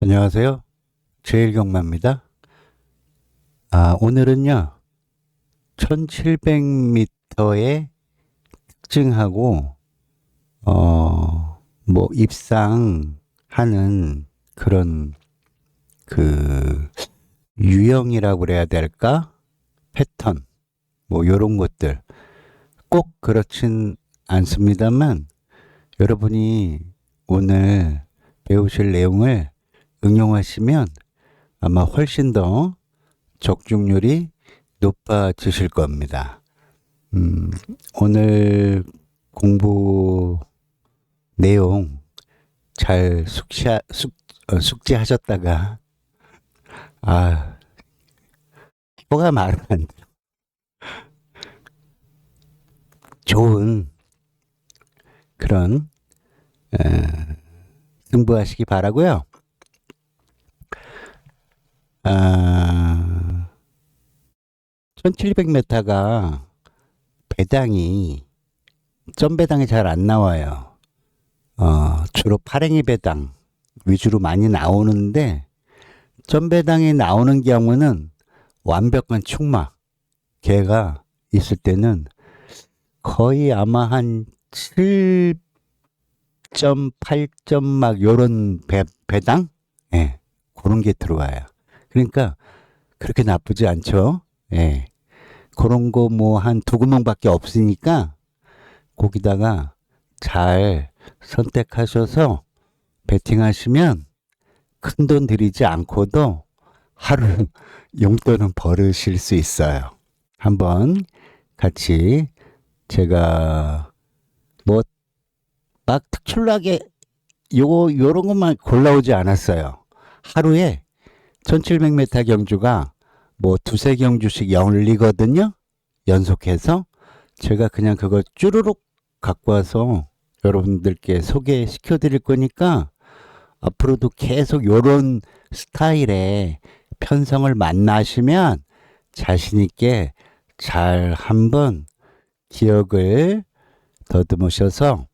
안녕하세요. 제일경마입니다. 오늘은요, 1700m의 특징하고, 입상하는 그런, 그, 유형이라고 그래야 될까? 패턴, 요런 것들. 꼭 그렇진 않습니다만, 여러분이 오늘 배우실 내용을 응용하시면 아마 훨씬 더 적중률이 높아지실 겁니다. 오늘 공부 내용 잘 숙지하셨다가, 아, 뭐가 말은 안 돼. 좋은 그런, 승부하시기 바라고요. 1700m가 점배당이 잘 안 나와요. 주로 파랭이 배당 위주로 많이 나오는데, 점배당이 나오는 경우는 완벽한 충마, 개가 있을 때는 거의 아마 한 7점, 8점 막 요런 배당? 예, 그런 게 들어와요. 그러니까 그렇게 나쁘지 않죠. 예. 그런 거 뭐 한 두 구멍밖에 없으니까 거기다가 잘 선택하셔서 베팅하시면 큰 돈 들이지 않고도 하루 용돈은 벌으실 수 있어요. 한번 같이 제가 뭐 막 특출나게 요런 것만 골라오지 않았어요. 하루에 1700m 경주가 뭐 두세 경주씩 열리거든요. 연속해서. 제가 그냥 그거 쭈루룩 갖고 와서 여러분들께 소개시켜 드릴 거니까 앞으로도 계속 요런 스타일의 편성을 만나시면 자신있게 잘 한번 기억을 더듬으셔서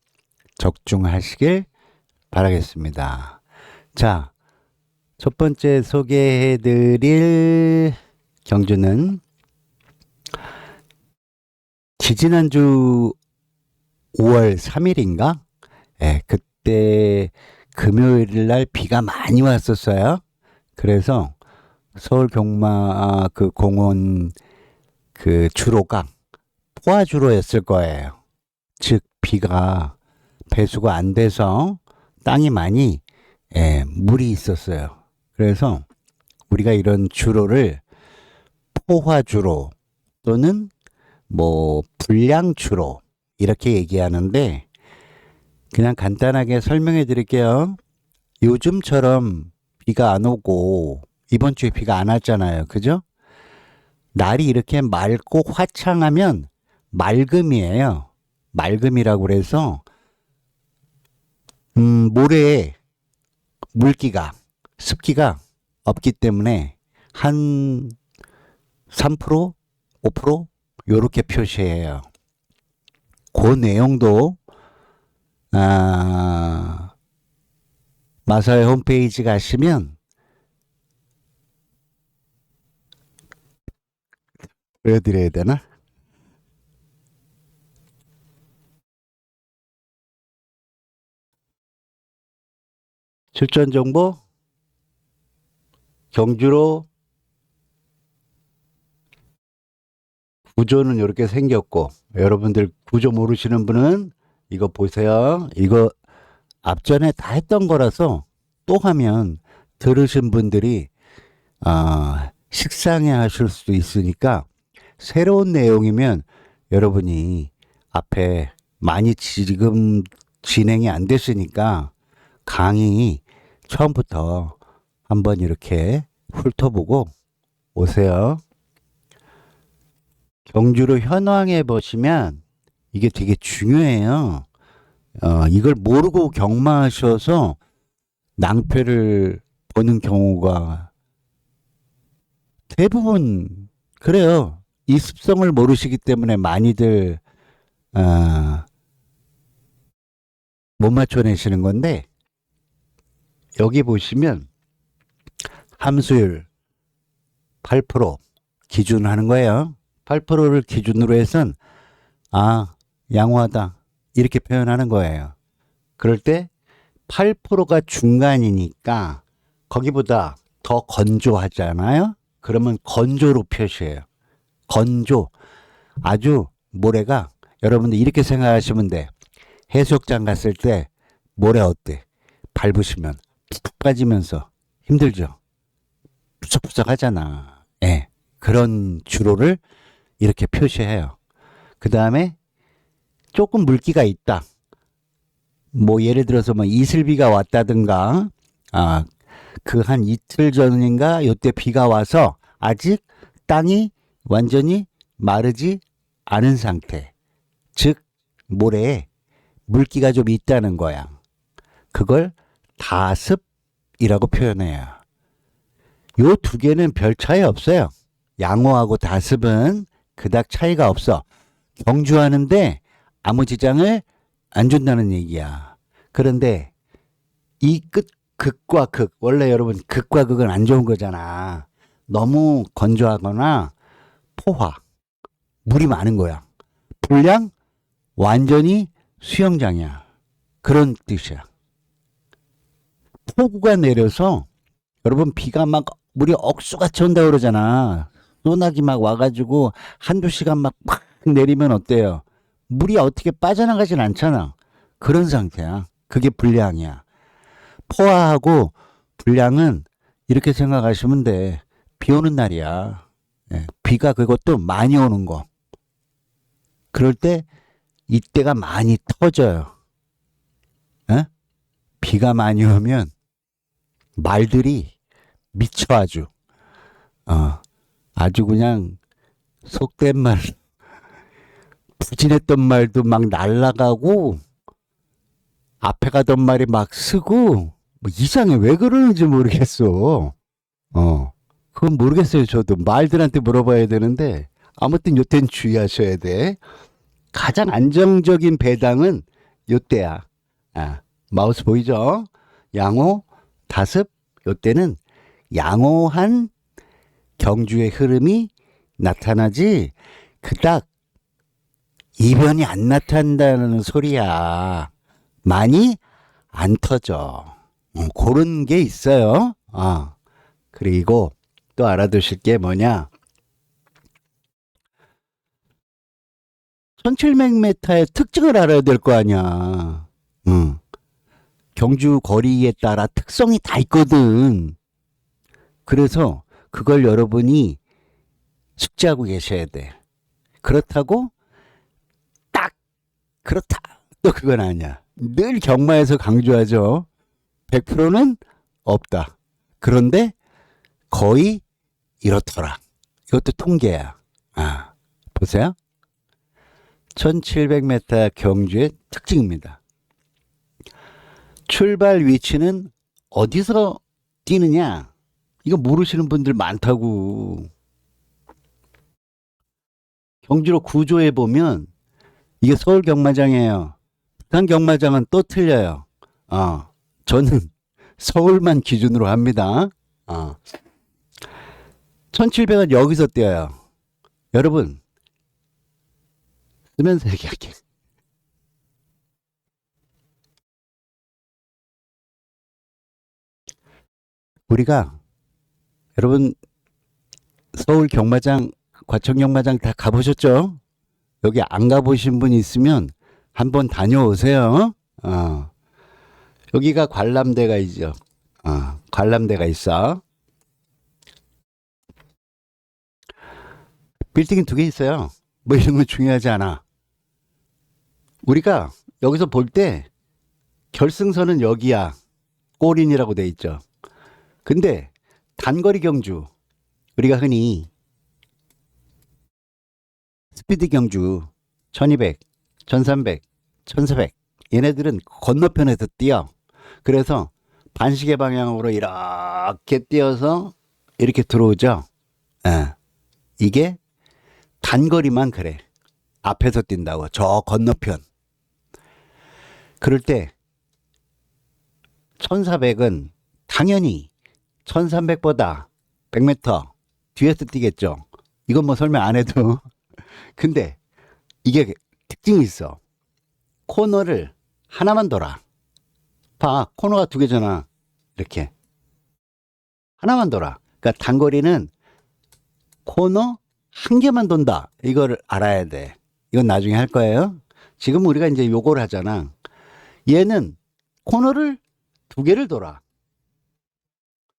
적중하시길 바라겠습니다. 자, 첫 번째 소개해 드릴 경주는 지지난주 5월 3일인가? 예, 그때 금요일 날 비가 많이 왔었어요. 그래서 서울 경마 그 공원 그 주로가 포화주로였을 거예요. 즉 비가 배수가 안 돼서 땅이 많이 물이 있었어요. 그래서 우리가 이런 주로를 포화주로 또는 뭐 불량주로 이렇게 얘기하는데, 그냥 간단하게 설명해 드릴게요. 요즘처럼 비가 안 오고 이번 주에 비가 안 왔잖아요. 그죠? 날이 이렇게 맑고 화창하면 맑음이에요. 맑음이라고 그래서 모래에 물기가 습기가 없기 때문에 한 3%, 5% 요렇게 표시해요. 그 내용도 마사의 홈페이지 가시면 보여드려야 되나? 출전 정보 경주로 구조는 이렇게 생겼고, 여러분들 구조 모르시는 분은 이거 보세요. 이거 앞전에 다 했던 거라서 또 하면 들으신 분들이 식상해 하실 수도 있으니까, 새로운 내용이면 여러분이 앞에 많이 지금 진행이 안 됐으니까 강의 처음부터 한번 이렇게 훑어보고 오세요. 경주로 현황해 보시면 이게 되게 중요해요. 이걸 모르고 경마하셔서 낭패를 보는 경우가 대부분 그래요. 이 습성을 모르시기 때문에 많이들 못 맞춰내시는 건데, 여기 보시면 함수율 8% 기준으로 하는 거예요. 8%를 기준으로 해선 양호하다 이렇게 표현하는 거예요. 그럴 때 8%가 중간이니까 거기보다 더 건조하잖아요. 그러면 건조로 표시해요. 건조. 아주 모래가 여러분들 이렇게 생각하시면 돼. 해수욕장 갔을 때 모래 어때? 밟으시면 푹 빠지면서 힘들죠. 푸석푸석 하잖아. 예. 그런 주로를 이렇게 표시해요. 그 다음에 조금 물기가 있다. 뭐 예를 들어서 뭐 이슬비가 왔다든가 그 한 이틀 전인가 요때 비가 와서 아직 땅이 완전히 마르지 않은 상태. 즉 모래에 물기가 좀 있다는 거야. 그걸 다습이라고 표현해요. 요 두 개는 별 차이 없어요. 양호하고 다습은 그닥 차이가 없어. 경주하는데 아무 지장을 안 준다는 얘기야. 그런데 이 극과 극, 원래 여러분 극과 극은 안 좋은 거잖아. 너무 건조하거나 포화, 물이 많은 거야. 불량 완전히 수영장이야. 그런 뜻이야. 폭우가 내려서 여러분 비가 막 물이 억수같이 온다 그러잖아. 소나기 막 와가지고 한두 시간 막 내리면 어때요? 물이 어떻게 빠져나가진 않잖아. 그런 상태야. 그게 불량이야. 포화하고 불량은 이렇게 생각하시면 돼. 비 오는 날이야. 비가 그것도 많이 오는 거. 그럴 때 이때가 많이 터져요. 비가 많이 오면 말들이 미쳐 아주. 아주 그냥 속된 말, 부진했던 말도 막 날아가고 앞에 가던 말이 막 쓰고 뭐 이상해. 왜 그러는지 모르겠어. 그건 모르겠어요. 저도 말들한테 물어봐야 되는데 아무튼 요때는 주의하셔야 돼. 가장 안정적인 배당은 요때야. 마우스 보이죠? 양호, 다습. 요때는 양호한 경주의 흐름이 나타나지 그닥 이변이 안 나타난다는 소리야. 많이 안 터져. 그런 게 있어요. 그리고 또 알아두실 게 뭐냐. 1700m의 특징을 알아야 될 거 아니야. 경주 거리에 따라 특성이 다 있거든. 그래서 그걸 여러분이 숙지하고 계셔야 돼. 그렇다고 딱 그렇다 또 그건 아니야. 늘 경마에서 강조하죠. 100%는 없다. 그런데 거의 이렇더라. 이것도 통계야. 보세요. 1700m 경주의 특징입니다. 출발 위치는 어디서 뛰느냐? 이거 모르시는 분들 많다고. 경주로 구조해 보면 이게 서울 경마장이에요. 부산 경마장은 또 틀려요. 저는 서울만 기준으로 합니다. 1700은 여기서 뛰어요. 여러분, 쓰면서 얘기할게요. 우리가 여러분 서울 경마장, 과천 경마장 다 가보셨죠? 여기 안 가보신 분 있으면 한번 다녀오세요. 여기가 관람대가 있죠. 관람대가 있어. 빌딩이 두 개 있어요. 뭐 이런 건 중요하지 않아. 우리가 여기서 볼 때 결승선은 여기야. 골인이라고 돼 있죠. 근데 단거리 경주, 우리가 흔히 스피드 경주 1200, 1300, 1400 얘네들은 건너편에서 뛰어. 그래서 반시계 방향으로 이렇게 뛰어서 이렇게 들어오죠. 이게 단거리만 그래. 앞에서 뛴다고. 저 건너편. 그럴 때 1400은 당연히 1300보다 100m 뒤에서 뛰겠죠. 이건 뭐 설명 안 해도. 근데 이게 특징이 있어. 코너를 하나만 돌아. 봐, 코너가 두 개잖아. 이렇게 하나만 돌아. 그러니까 단거리는 코너 한 개만 돈다. 이걸 알아야 돼. 이건 나중에 할 거예요. 지금 우리가 이제 요걸 하잖아. 얘는 코너를 두 개를 돌아.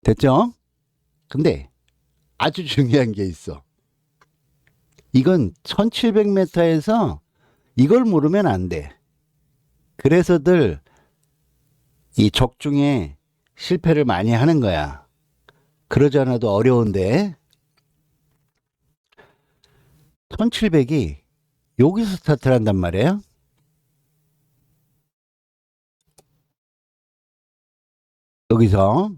됐죠? 근데 아주 중요한 게 있어. 이건 1700m에서 이걸 모르면 안 돼. 그래서들 이 적중에 실패를 많이 하는 거야. 그러지 않아도 어려운데 1700이 여기서 스타트를 한단 말이에요. 여기서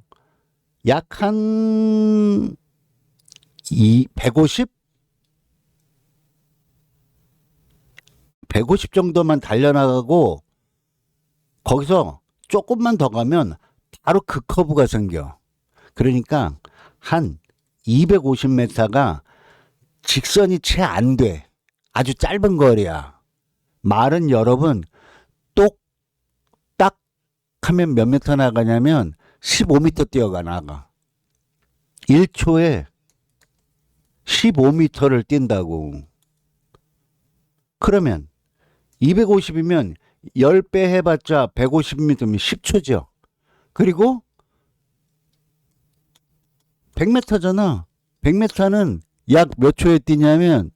약 한 150? 150 정도만 달려나가고 거기서 조금만 더 가면 바로 그 커브가 생겨. 그러니까 한 250m가 직선이 채 안 돼. 아주 짧은 거리야. 말은 여러분 똑딱 하면 몇 미터 나가냐면 15m 뛰어가 나가. 1초에 15m를 뛴다고. 그러면 250이면 10배 해봤자 150m면 10초죠. 그리고 100m잖아. 100m는 약 몇 초에 뛰냐면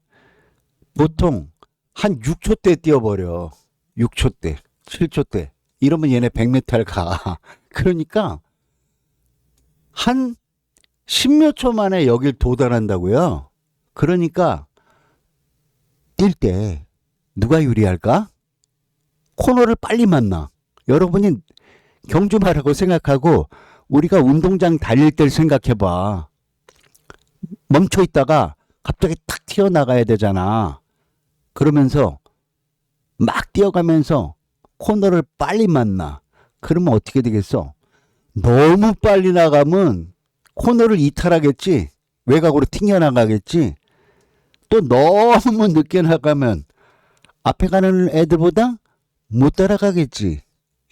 보통 한 6초 때 뛰어버려. 6초 때, 7초 때. 이러면 얘네 100m를 가. 그러니까 한 10몇 초 만에 여길 도달한다고요. 그러니까 뛸 때 누가 유리할까? 코너를 빨리 만나. 여러분이 경주마라고 생각하고 우리가 운동장 달릴 때를 생각해봐. 멈춰 있다가 갑자기 탁 튀어나가야 되잖아. 그러면서 막 뛰어가면서 코너를 빨리 만나. 그러면 어떻게 되겠어? 너무 빨리 나가면 코너를 이탈하겠지. 외곽으로 튕겨나가겠지. 또 너무 늦게 나가면 앞에 가는 애들보다 못 따라가겠지.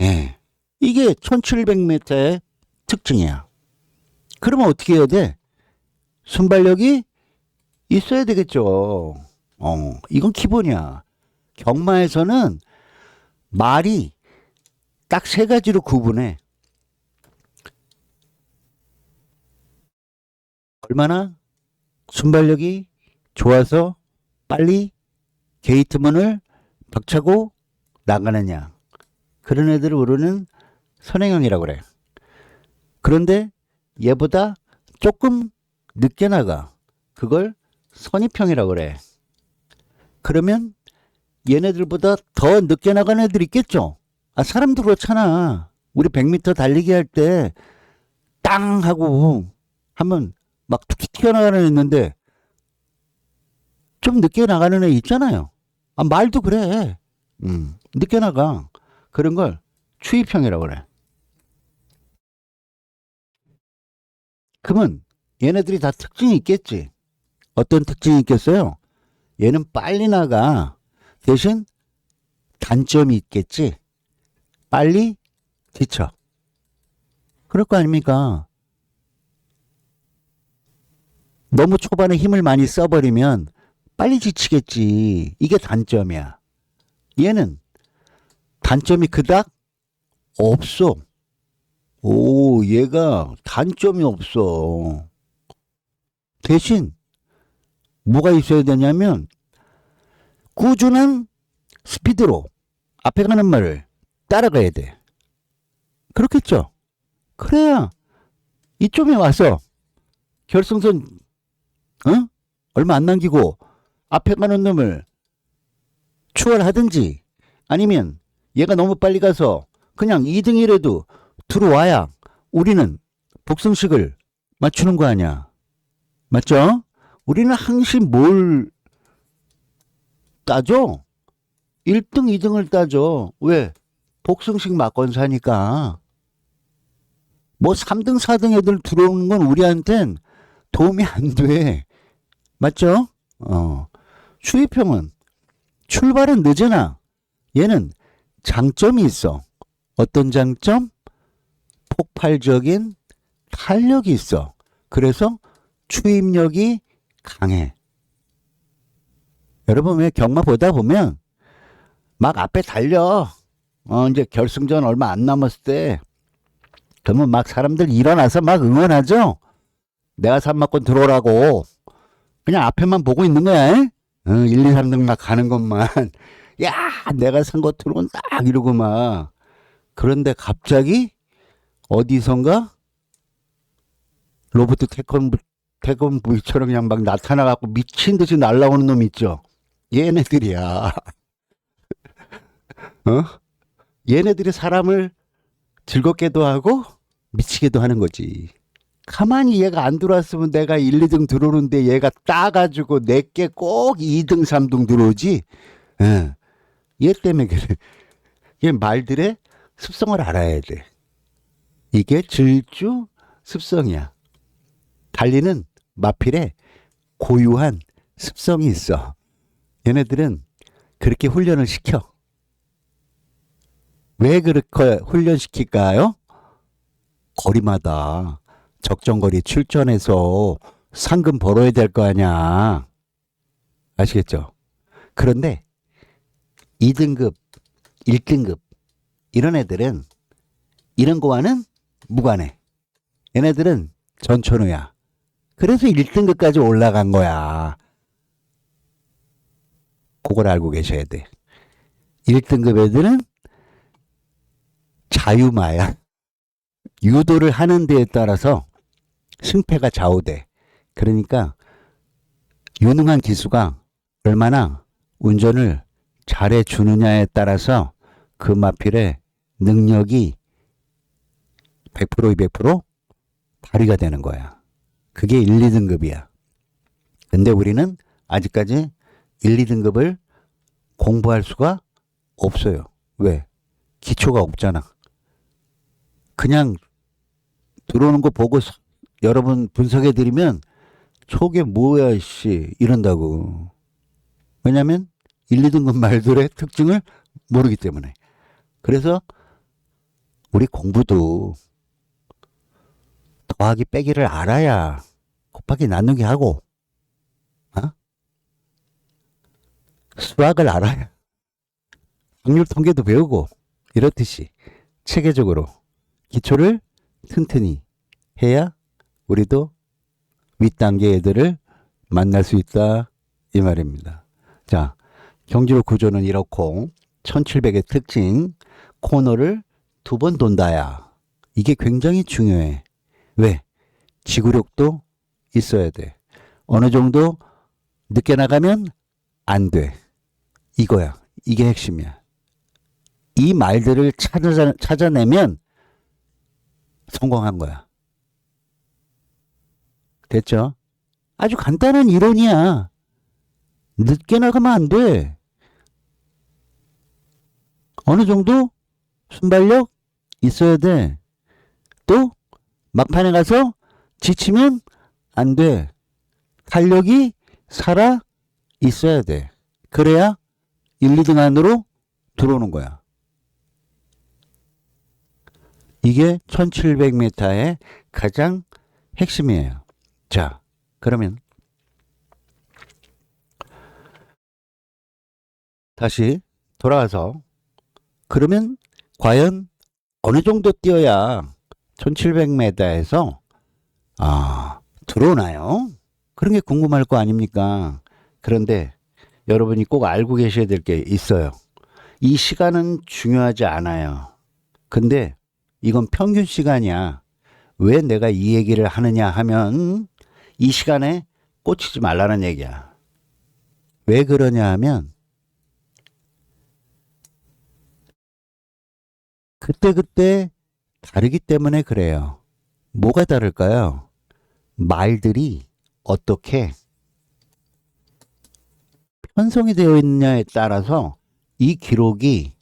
예. 이게 1700m의 특징이야. 그러면 어떻게 해야 돼? 순발력이 있어야 되겠죠. 이건 기본이야. 경마에서는 말이 딱 세 가지로 구분해. 얼마나 순발력이 좋아서 빨리 게이트문을 벽차고 나가느냐. 그런 애들을 우리는 선행형이라고 그래. 그런데 얘보다 조금 늦게 나가. 그걸 선입형이라고 그래. 그러면 얘네들보다 더 늦게 나가는 애들 있겠죠. 아, 사람도 그렇잖아. 우리 100m 달리기 할 때 땅 하고 하면 막 툭툭 튀어나가는 애 있는데 좀 늦게 나가는 애 있잖아요. 아, 말도 그래. 늦게 나가. 그런 걸 추입형이라고 그래. 그러면 얘네들이 다 특징이 있겠지. 어떤 특징이 있겠어요? 얘는 빨리 나가. 대신 단점이 있겠지. 빨리 지쳐. 그럴 거 아닙니까? 너무 초반에 힘을 많이 써버리면 빨리 지치겠지. 이게 단점이야. 얘는 단점이 그닥 없어. 오, 얘가 단점이 없어. 대신 뭐가 있어야 되냐면 꾸준한 스피드로 앞에 가는 말을 따라가야 돼. 그렇겠죠? 그래야 이쯤에 와서 결승선 얼마 안 남기고 앞에 가는 놈을 추월하든지 아니면 얘가 너무 빨리 가서 그냥 2등이라도 들어와야 우리는 복승식을 맞추는 거 아니야. 맞죠? 우리는 항상 뭘 따져? 1등, 2등을 따져. 왜? 복승식 막건사니까. 뭐 3등, 4등 애들 들어오는 건 우리한텐 도움이 안 돼. 맞죠? 추위평은 출발은 늦으나 얘는 장점이 있어. 어떤 장점? 폭발적인 탄력이 있어. 그래서 추입력이 강해. 여러분 왜 경마 보다 보면 막 앞에 달려. 이제 결승전 얼마 안 남았을 때 그러면 막 사람들 일어나서 막 응원하죠. 내가 3막권 들어오라고. 그냥 앞에만 보고 있는 거야. 1, 2, 3등 막 가는 것만. 야, 내가 산 거 들어온다 이러고 막. 그런데 갑자기 어디선가 로버트 태권브이처럼 그냥 막 나타나갖고 미친 듯이 날아오는 놈 있죠. 얘네들이야. 얘네들이 사람을 즐겁게도 하고 미치게도 하는 거지. 가만히 얘가 안 들어왔으면 내가 1, 2등 들어오는데 얘가 따가지고 내게 꼭 2등, 3등 들어오지. 얘 때문에 그래. 얘 말들의 습성을 알아야 돼. 이게 질주 습성이야. 달리는 마필에 고유한 습성이 있어. 얘네들은 그렇게 훈련을 시켜. 왜 그렇게 훈련시킬까요? 거리마다 적정거리 출전해서 상금 벌어야 될 거 아니야. 아시겠죠? 그런데 2등급, 1등급 이런 애들은 이런 거와는 무관해. 얘네들은 전천후야. 그래서 1등급까지 올라간 거야. 그걸 알고 계셔야 돼. 1등급 애들은 자유마야. 유도를 하는 데에 따라서 승패가 좌우돼. 그러니까 유능한 기수가 얼마나 운전을 잘해주느냐에 따라서 그 마필의 능력이 100% 200% 발휘가 되는 거야. 그게 1, 2등급이야. 근데 우리는 아직까지 1, 2등급을 공부할 수가 없어요. 왜? 기초가 없잖아. 그냥 들어오는 거 보고 여러분 분석해 드리면 저게 뭐야 씨 이런다고. 왜냐면 1, 2등급 말들의 특징을 모르기 때문에. 그래서 우리 공부도 더하기 빼기를 알아야 곱하기 나누기 하고 수학을 알아야 확률 통계도 배우고 이렇듯이 체계적으로 기초를 튼튼히 해야 우리도 윗단계 애들을 만날 수 있다 이 말입니다. 자, 경지로 구조는 이렇고 1700의 특징 코너를 2번 돈다야. 이게 굉장히 중요해. 왜? 지구력도 있어야 돼. 어느 정도 늦게 나가면 안 돼. 이거야. 이게 핵심이야. 이 말들을 찾아내면 성공한 거야. 됐죠? 아주 간단한 이론이야. 늦게 나가면 안 돼. 어느 정도 순발력 있어야 돼. 또 막판에 가서 지치면 안 돼. 탄력이 살아 있어야 돼. 그래야 1, 2등 안으로 들어오는 거야. 이게 1700m의 가장 핵심이에요. 자, 그러면 다시 돌아와서 그러면 과연 어느 정도 뛰어야 1700m에서 들어오나요? 그런 게 궁금할 거 아닙니까? 그런데 여러분이 꼭 알고 계셔야 될 게 있어요. 이 시간은 중요하지 않아요. 근데 이건 평균 시간이야. 왜 내가 이 얘기를 하느냐 하면 이 시간에 꽂히지 말라는 얘기야. 왜 그러냐 하면 그때그때 다르기 때문에 그래요. 뭐가 다를까요? 말들이 어떻게 편성이 되어 있느냐에 따라서 이 기록이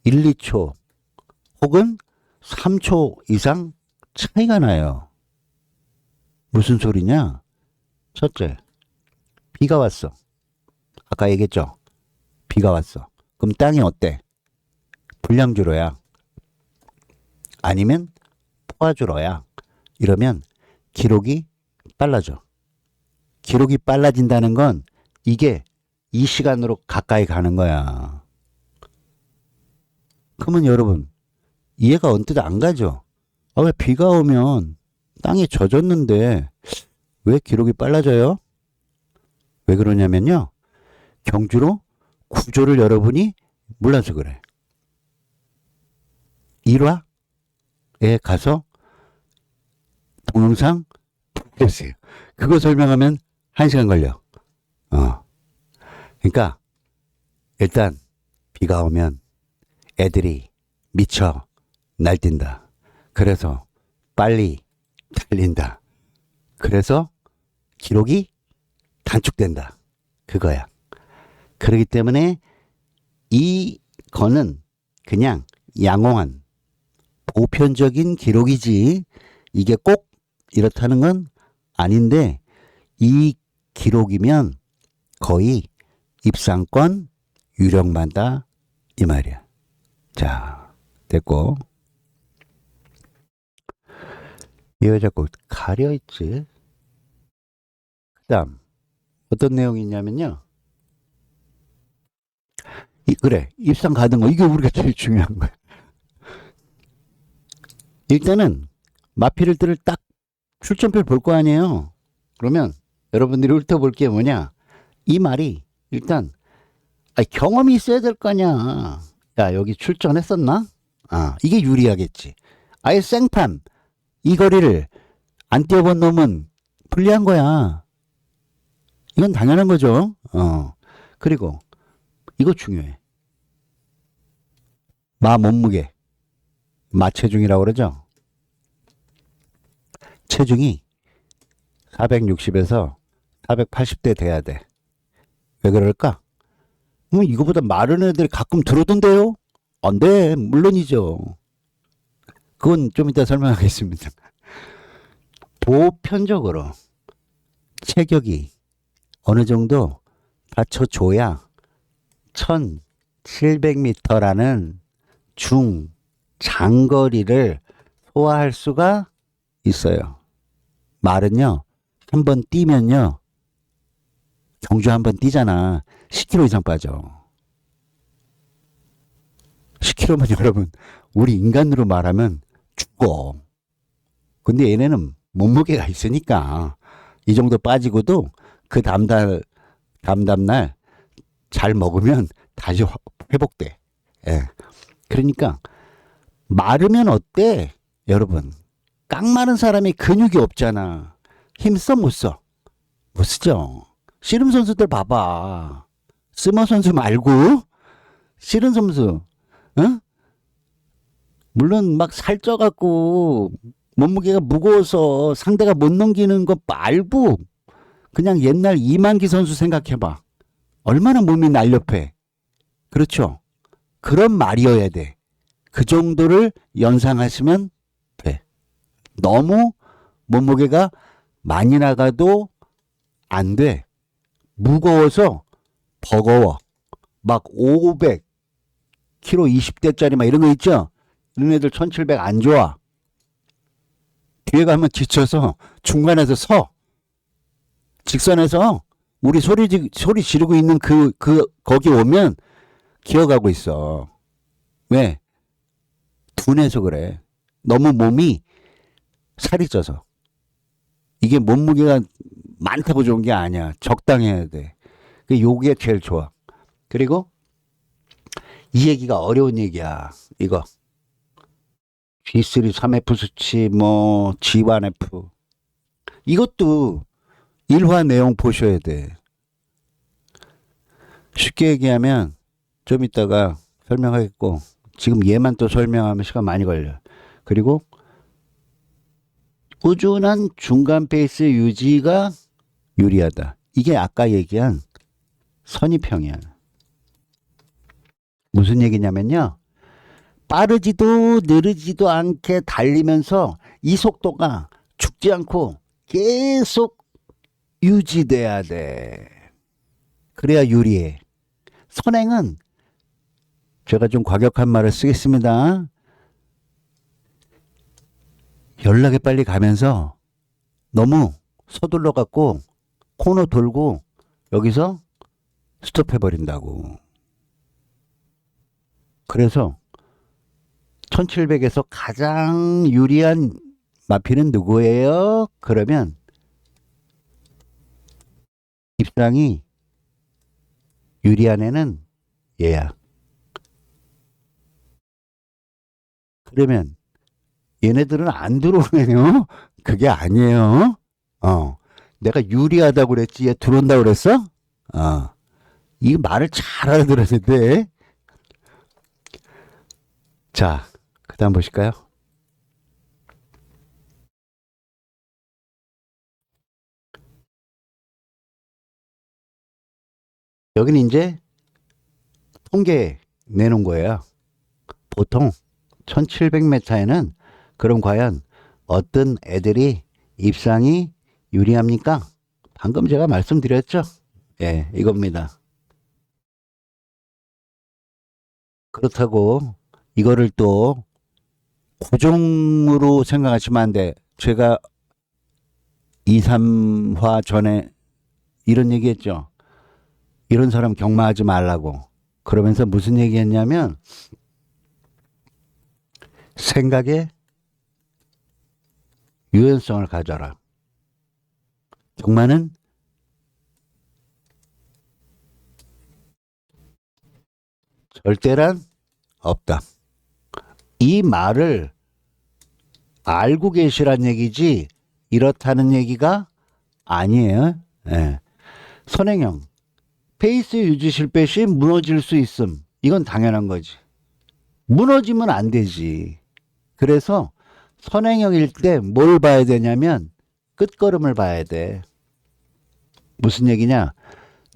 1, 2초 혹은 3초 이상 차이가 나요. 무슨 소리냐? 첫째, 비가 왔어. 아까 얘기했죠? 비가 왔어. 그럼 땅이 어때? 불량주로야. 아니면 포화주로야. 이러면 기록이 빨라져. 기록이 빨라진다는 건 이게 이 시간으로 가까이 가는 거야. 그러면 여러분, 이해가 언뜻 안 가죠? 왜 비가 오면 땅이 젖었는데 왜 기록이 빨라져요? 왜 그러냐면요. 경주로 구조를 여러분이 몰라서 그래. 1화에 가서 동영상 보세요. 그거 설명하면 1시간 걸려. 그러니까 일단 비가 오면 애들이 미쳐 날뛴다. 그래서 빨리 달린다. 그래서 기록이 단축된다. 그거야. 그렇기 때문에 이거는 그냥 양호한 보편적인 기록이지 이게 꼭 이렇다는 건 아닌데 이 기록이면 거의 입상권 유력만다 이 말이야. 자, 됐고. 왜 자꾸 가려있지? 그 다음 어떤 내용이 있냐면요. 그래, 입상 가는 거 이게 우리가 제일 중요한 거야. 일단은 마필을 딱 출전표를 볼 거 아니에요. 그러면 여러분들이 훑어볼 게 뭐냐, 이 말이 일단 경험이 있어야 될 거 아니야. 야, 여기 출전했었나? 이게 유리하겠지. 아예 생판 이 거리를 안 뛰어본 놈은 불리한 거야. 이건 당연한 거죠. 그리고 이거 중요해. 마 몸무게, 마체중이라고 그러죠. 체중이 460에서 480대 돼야 돼. 왜 그럴까? 이거보다 마른 애들이 가끔 들어오던데요? 안 돼. 물론이죠. 그건 좀 이따 설명하겠습니다. 보편적으로 체격이 어느 정도 받쳐줘야 1700m라는 장거리를 소화할 수가 있어요. 말은요, 한번 뛰면요, 경주 한번 뛰잖아. 10km 이상 빠져. 10km면 여러분, 우리 인간으로 말하면 죽어. 근데 얘네는 몸무게가 있으니까 이 정도 빠지고도 그 다음날 잘 먹으면 다시 회복돼. 예. 그러니까 마르면 어때? 여러분, 깡마른 사람이 근육이 없잖아. 힘써 못 써? 못 쓰죠. 씨름 선수들 봐봐. 스머 선수 말고 씨름 선수, 물론 막 살쪄갖고 몸무게가 무거워서 상대가 못 넘기는 거 말고 그냥 옛날 이만기 선수 생각해봐. 얼마나 몸이 날렵해. 그렇죠? 그런 말이어야 돼. 그 정도를 연상하시면 돼. 너무 몸무게가 많이 나가도 안 돼. 무거워서 버거워. 막 500, 키로 20대짜리 막 이런 거 있죠? 이런 애들 1700 안 좋아. 뒤에 가면 지쳐서 중간에서 서. 직선에서 우리 소리 지르고 있는 거기 오면 기어가고 있어. 왜? 둔해서 그래. 너무 몸이 살이 쪄서. 이게 몸무게가 많다고 좋은 게 아니야. 적당해야 돼. 요게 제일 좋아. 그리고 이 얘기가 어려운 얘기야. 이거. G3, 3F 수치, G1F. 이것도 1화 내용 보셔야 돼. 쉽게 얘기하면 좀 이따가 설명하겠고, 지금 얘만 또 설명하면 시간 많이 걸려. 그리고 꾸준한 중간 페이스 유지가 유리하다. 이게 아까 얘기한 선입형이야. 무슨 얘기냐면요, 빠르지도 느리지도 않게 달리면서 이 속도가 죽지 않고 계속 유지돼야 돼. 그래야 유리해. 선행은 제가 좀 과격한 말을 쓰겠습니다. 연락에 빨리 가면서 너무 서둘러 갖고 코너 돌고 여기서 스톱해버린다고. 그래서 1700에서 가장 유리한 마피는 누구예요? 그러면 입상이 유리한 애는 얘야. 그러면 얘네들은 안 들어오네요. 그게 아니에요. 내가 유리하다고 그랬지 얘 들어온다고 그랬어? 이 말을 잘 알아들어야 돼. 자, 그 다음 보실까요? 여기는 이제 통계 내놓은 거예요. 보통 1700m에는 그럼 과연 어떤 애들이 입상이 유리합니까? 방금 제가 말씀드렸죠? 예, 이겁니다. 그렇다고 이거를 또 고정으로 생각하시면 안 돼. 제가 2, 3화 전에 이런 얘기 했죠. 이런 사람 경마하지 말라고. 그러면서 무슨 얘기 했냐면 생각에 유연성을 가져라. 경마는 절대란 없다. 이 말을 알고 계시란 얘기지 이렇다는 얘기가 아니에요. 예. 선행형 페이스 유지 실패 시 무너질 수 있음. 이건 당연한 거지. 무너지면 안 되지. 그래서 선행형일 때 뭘 봐야 되냐면 끝걸음을 봐야 돼. 무슨 얘기냐?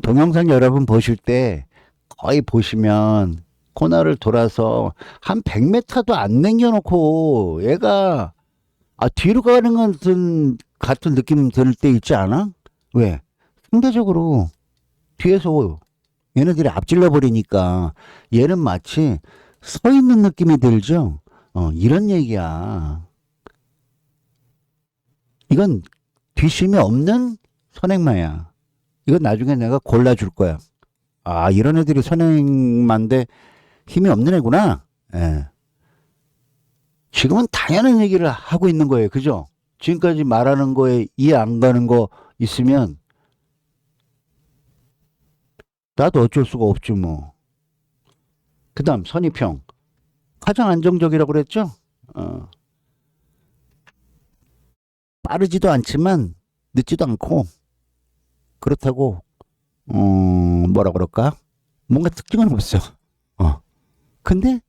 동영상 여러분 보실 때 거의 보시면 코너를 돌아서 한 100m도 안 남겨놓고 얘가 뒤로 가는 같은 느낌 들 때 있지 않아? 왜? 상대적으로 뒤에서 얘네들이 앞질러 버리니까 얘는 마치 서 있는 느낌이 들죠? 이런 얘기야. 이건 뒷심이 없는 선행마야. 이건 나중에 내가 골라줄 거야. 이런 애들이 선행마인데 힘이 없는 애구나. 예. 지금은 당연한 얘기를 하고 있는 거예요. 그죠? 지금까지 말하는 거에 이해 안 가는 거 있으면 나도 어쩔 수가 없지 뭐. 그 다음 선입형. 가장 안정적이라고 그랬죠? 빠르지도 않지만 늦지도 않고 그렇다고 뭐라 그럴까? 뭔가 특징은 없어. 근데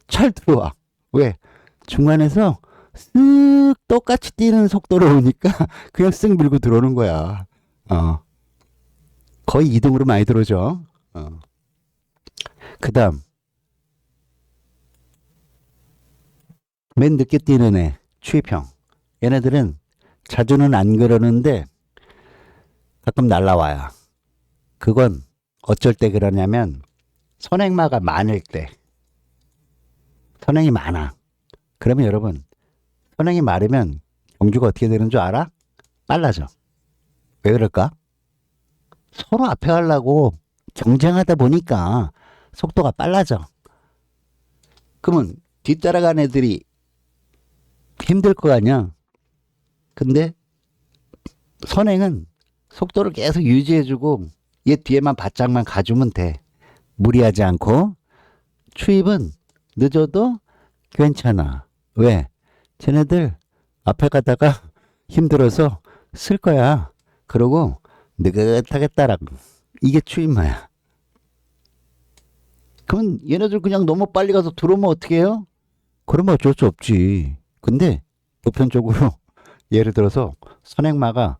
잘 들어와. 왜? 중간에서 쓱 똑같이 뛰는 속도로 오니까 그냥 쓱 밀고 들어오는 거야. 거의 2등으로 많이 들어오죠. 그 다음 맨 늦게 뛰는 애 추입형. 얘네들은 자주는 안 그러는데 가끔 날라와요. 그건 어쩔 때 그러냐면 선행마가 많을 때. 선행이 많아. 그러면 여러분 선행이 많으면 경주가 어떻게 되는 줄 알아? 빨라져. 왜 그럴까? 서로 앞에 가려고 경쟁하다 보니까 속도가 빨라져. 그러면 뒤따라간 애들이 힘들 거 아니야. 근데 선행은 속도를 계속 유지해주고 얘 뒤에만 바짝만 가주면 돼. 무리하지 않고. 추입은 늦어도 괜찮아. 왜? 쟤네들 앞에 가다가 힘들어서 쓸 거야. 그러고 느긋하게 따라. 이게 추임마야. 그럼 얘네들 그냥 너무 빨리 가서 들어오면 어떻게 해요? 그러면 어쩔 수 없지. 근데 보편적으로 예를 들어서 선행마가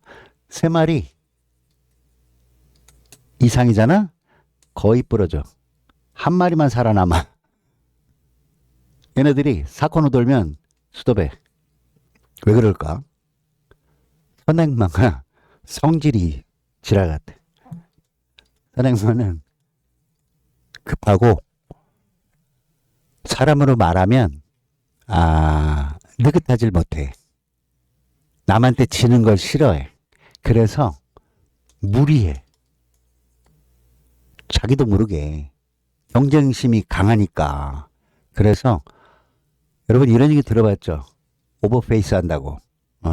3마리 이상이잖아? 거의 부러져. 한 마리만 살아남아. 얘네들이 4코너 돌면 스톱해. 왜 그럴까? 선행마가 성질이 지랄 같아. 선행마는 급하고 사람으로 말하면 느긋하질 못해. 남한테 지는 걸 싫어해. 그래서 무리해. 자기도 모르게 경쟁심이 강하니까. 그래서 여러분 이런 얘기 들어봤죠? 오버페이스 한다고.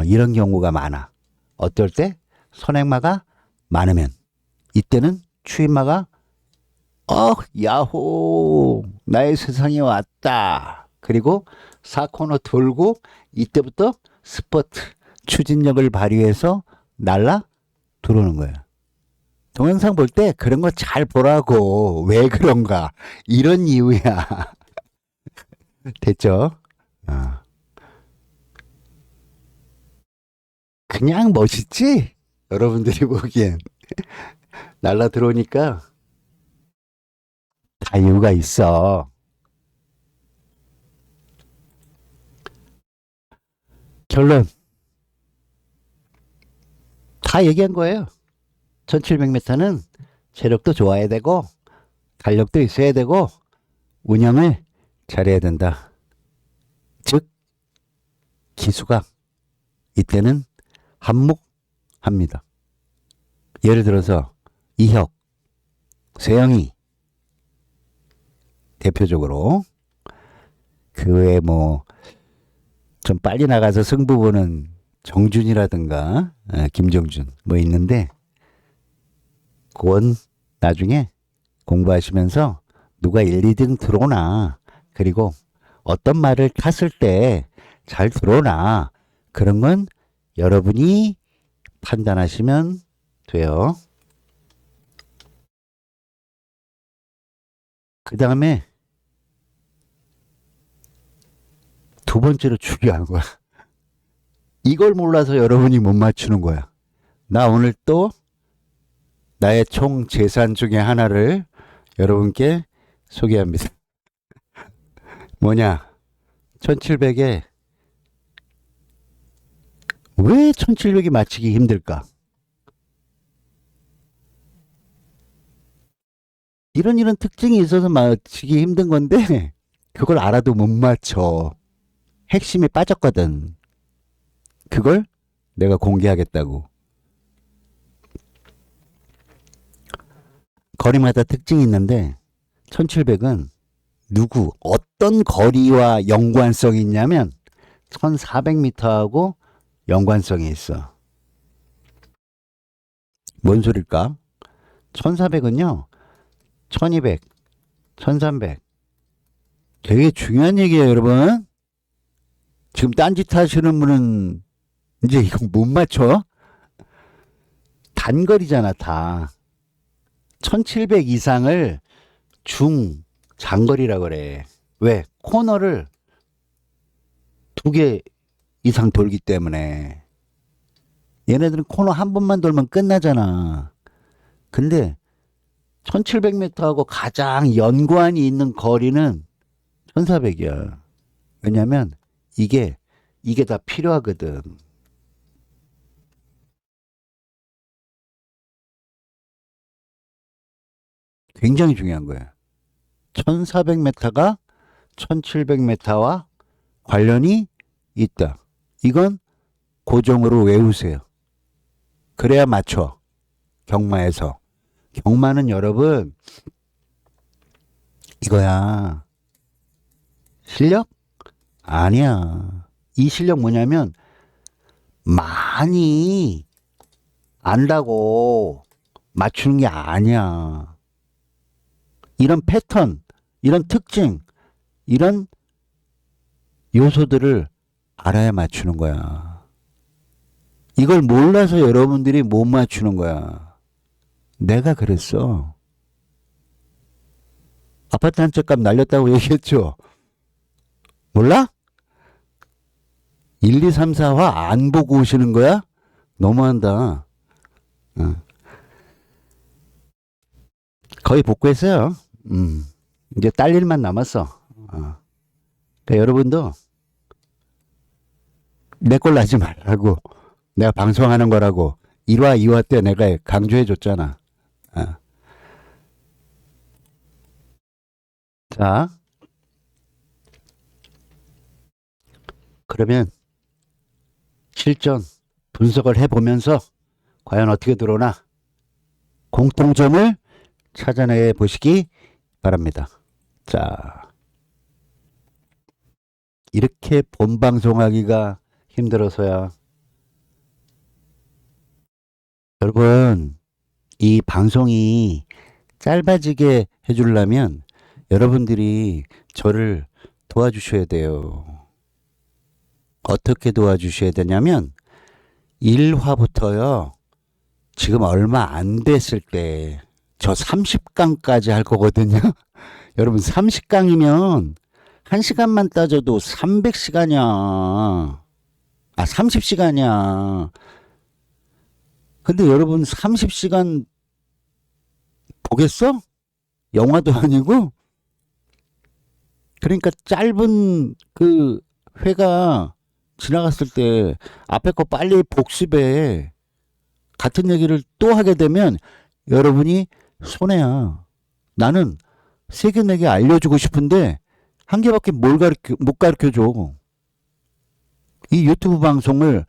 이런 경우가 많아. 어떨 때? 선행마가 많으면. 이때는 추임마가 야호 나의 세상에 왔다. 그리고 4코너 돌고 이때부터 스퍼트 추진력을 발휘해서 날라 들어오는 거야. 동영상 볼 때 그런 거 잘 보라고. 왜 그런가? 이런 이유야. 됐죠? 그냥 멋있지? 여러분들이 보기엔. 날라 들어오니까 다 이유가 있어. 결론. 다 얘기한 거예요. 1700m는 체력도 좋아야 되고, 달력도 있어야 되고, 운영을 잘해야 된다. 즉, 기수가 이때는 한몫합니다. 예를 들어서 이혁, 세영이 대표적으로 그 외에 뭐 좀 빨리 나가서 승부 보는 정준이라든가 김정준 뭐 있는데 그건 나중에 공부하시면서 누가 1, 2등 들어오나 그리고 어떤 말을 탔을 때 잘 들어오나 그런 건 여러분이 판단하시면 돼요. 그 다음에 두 번째로 중요한 거야. 이걸 몰라서 여러분이 못 맞추는 거야. 나 오늘 또 나의 총 재산 중에 하나를 여러분께 소개합니다. 뭐냐? 1700에 왜 1700이 맞히기 힘들까? 이런 특징이 있어서 맞히기 힘든 건데 그걸 알아도 못 맞춰. 핵심이 빠졌거든. 그걸 내가 공개하겠다고. 거리마다 특징이 있는데 1700은 어떤 거리와 연관성이 있냐면 1400m하고 연관성이 있어. 뭔 소릴까? 1400은요 1200, 1300 되게 중요한 얘기예요, 여러분. 지금 딴짓 하시는 분은 이제 이거 못 맞춰? 단거리잖아, 다. 1700 이상을 장거리라고 그래. 왜? 코너를 2개 이상 돌기 때문에. 얘네들은 코너 한 번만 돌면 끝나잖아. 근데 1700m하고 가장 연관이 있는 거리는 1400이야. 왜냐면 이게 다 필요하거든. 굉장히 중요한 거야. 1400m가 1700m와 관련이 있다. 이건 고정으로 외우세요. 그래야 맞춰. 경마에서. 경마는 여러분 이거야. 실력? 아니야. 이 실력 뭐냐면 많이 안다고 맞추는 게 아니야. 이런 패턴, 이런 특징, 이런 요소들을 알아야 맞추는 거야. 이걸 몰라서 여러분들이 못 맞추는 거야. 내가 그랬어. 아파트 한 채 값 날렸다고 얘기했죠. 몰라? 1, 2, 3, 4화 안 보고 오시는 거야? 너무한다. 거의 복구했어요. 이제 딸 일만 남았어. 그러니까 여러분도 내 걸로 하지 말라고. 내가 방송하는 거라고 1화, 2화 때 내가 강조해 줬잖아. 어. 자, 그러면 실전 분석을 해보면서 과연 어떻게 들어오나 공통점을 찾아내 보시기 바랍니다. 자, 이렇게 본방송하기가 힘들어서야. 여러분, 이 방송이 짧아지게 해주려면 여러분들이 저를 도와주셔야 돼요. 어떻게 도와주셔야 되냐면 1화부터요. 지금 얼마 안 됐을 때 저 30강까지 할 거거든요. 여러분 30강이면 1시간만 따져도 300시간이야. 아, 30시간이야. 근데 여러분 30시간 보겠어? 영화도 아니고? 그러니까 짧은 그 회가 지나갔을 때 앞에 거 빨리 복습해. 같은 얘기를 또 하게 되면 여러분이 손해야. 나는 세 개, 네 개 알려주고 싶은데 한 개밖에 못 가르쳐줘. 이 유튜브 방송을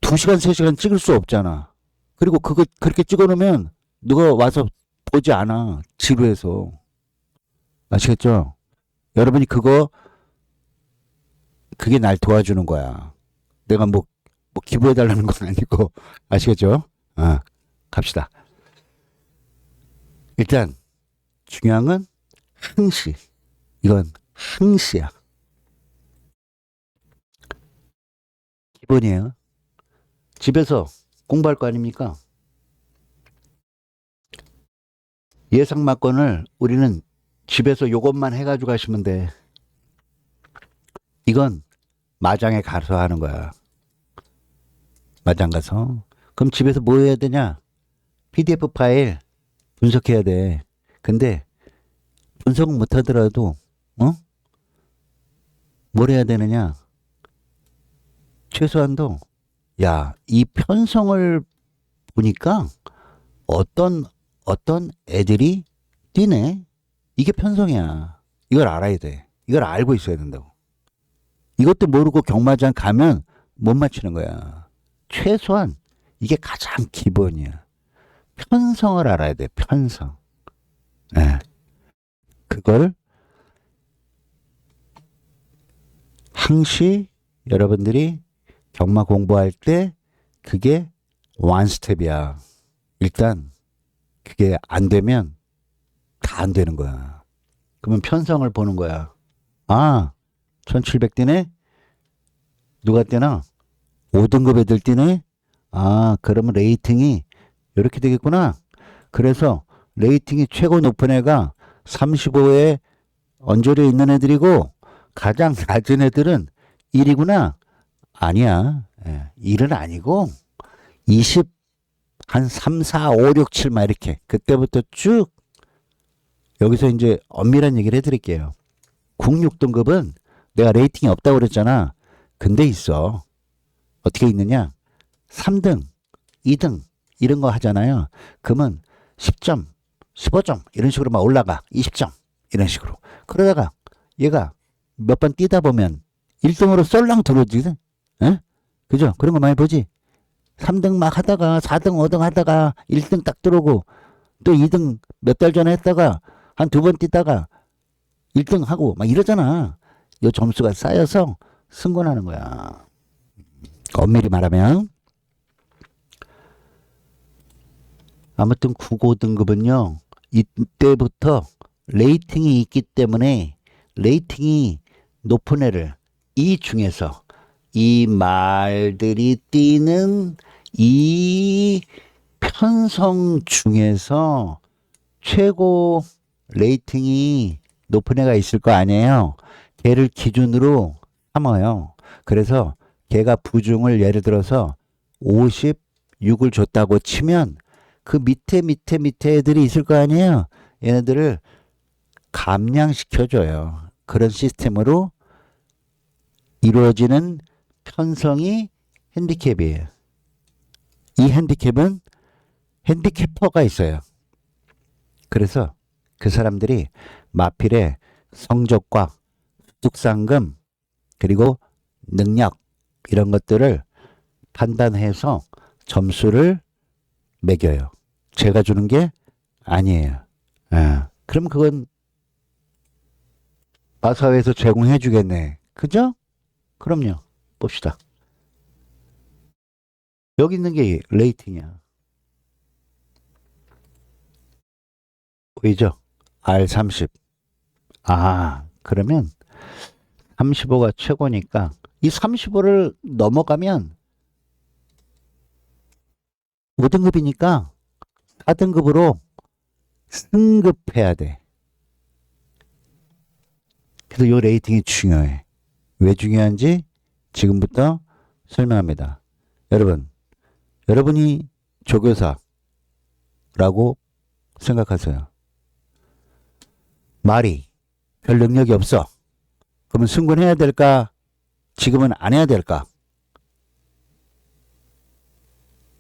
2시간, 3시간 찍을 수 없잖아. 그리고 그거 그렇게 찍어놓으면 누가 와서 보지 않아. 지루해서. 아시겠죠? 여러분이 그게 날 도와주는 거야. 내가 뭐 기부해달라는 건 아니고. 아시겠죠? 아, 갑시다. 일단, 중요한 건 항시. 이건 항시야. 기본이에요. 집에서 공부할 거 아닙니까? 예상 맞건을 우리는 집에서 요것만 해가지고 가시면 돼. 이건 마장에 가서 하는 거야. 마장 가서. 그럼 집에서 뭐 해야 되냐? PDF 파일 분석해야 돼. 근데 분석 못 하더라도 뭘 해야 되느냐? 최소한도 야, 이 편성을 보니까 어떤 애들이 뛰네. 이게 편성이야. 이걸 알아야 돼. 이걸 알고 있어야 된다고. 이것도 모르고 경마장 가면 못 맞추는 거야. 최소한 이게 가장 기본이야. 편성을 알아야 돼. 편성. 네. 그걸 항시 여러분들이 경마 공부할 때 그게 원스텝이야. 일단 그게 안 되면 다 안 되는 거야. 그러면 편성을 보는 거야. 아, 1700 뛰네? 누가 뛰나? 5등급 애들 뛰네? 아, 그러면 레이팅이 이렇게 되겠구나. 그래서 레이팅이 최고 높은 애가 35에 언저리에 있는 애들이고 가장 낮은 애들은 1이구나. 아니야. 1은 아니고 20, 한 3, 4, 5, 6, 7 막 이렇게 그때부터 쭉 여기서 이제 엄밀한 얘기를 해드릴게요. 06등급은 내가 레이팅이 없다고 그랬잖아. 근데 있어. 어떻게 있느냐? 3등, 2등 이런 거 하잖아요. 그러면 10점, 15점 이런 식으로 막 올라가. 20점 이런 식으로. 그러다가 얘가 몇 번 뛰다 보면 1등으로 썰랑 들어오거든. 에? 그죠? 그런 거 많이 보지? 3등 막 하다가 4등, 5등 하다가 1등 딱 들어오고 또 2등 몇 달 전에 했다가 한 2번 뛰다가 1등 하고 막 이러잖아. 요 점수가 쌓여서 승권하는 거야. 엄밀히 말하면. 아무튼 95등급은요. 이때부터 레이팅이 있기 때문에 레이팅이 높은 애를 이 중에서 이 말들이 뛰는 이 편성 중에서 최고 레이팅이 높은 애가 있을 거 아니에요. 걔를 기준으로 삼아요. 그래서 걔가 부중을 예를 들어서 56을 줬다고 치면 그 밑에 애들이 있을 거 아니에요. 얘네들을 감량시켜줘요. 그런 시스템으로 이루어지는 편성이 핸디캡이에요. 이 핸디캡은 핸디캐퍼가 있어요. 그래서 그 사람들이 마필의 성적과 소득상금 그리고 능력 이런 것들을 판단해서 점수를 매겨요. 제가 주는 게 아니에요. 그럼 그건 마사회에서 제공해 주겠네. 그죠? 그럼요. 봅시다. 여기 있는 게 레이팅이야. 보이죠? R30. 그러면 35가 최고니까 이 35를 넘어가면 5등급이니까 4등급으로 승급해야 돼. 그래서 이 레이팅이 중요해. 왜 중요한지 지금부터 설명합니다. 여러분이 조교사라고 생각하세요. 말이 별 능력이 없어. 그러면 승군해야 될까? 지금은 안 해야 될까?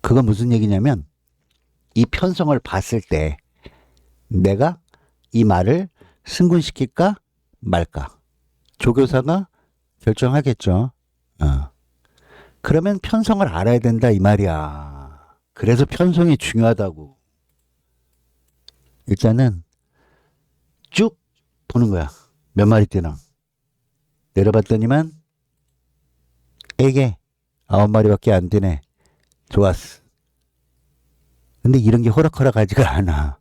그건 무슨 얘기냐면 이 편성을 봤을 때 내가 이 말을 승군시킬까 말까? 조교사가 결정하겠죠. 그러면 편성을 알아야 된다 이 말이야. 그래서 편성이 중요하다고. 일단은 쭉 보는 거야. 몇 마리 뛰나. 내려봤더니만 에게 9마리밖에 안 되네. 좋았어. 근데 이런 게 호락호락하지가 않아.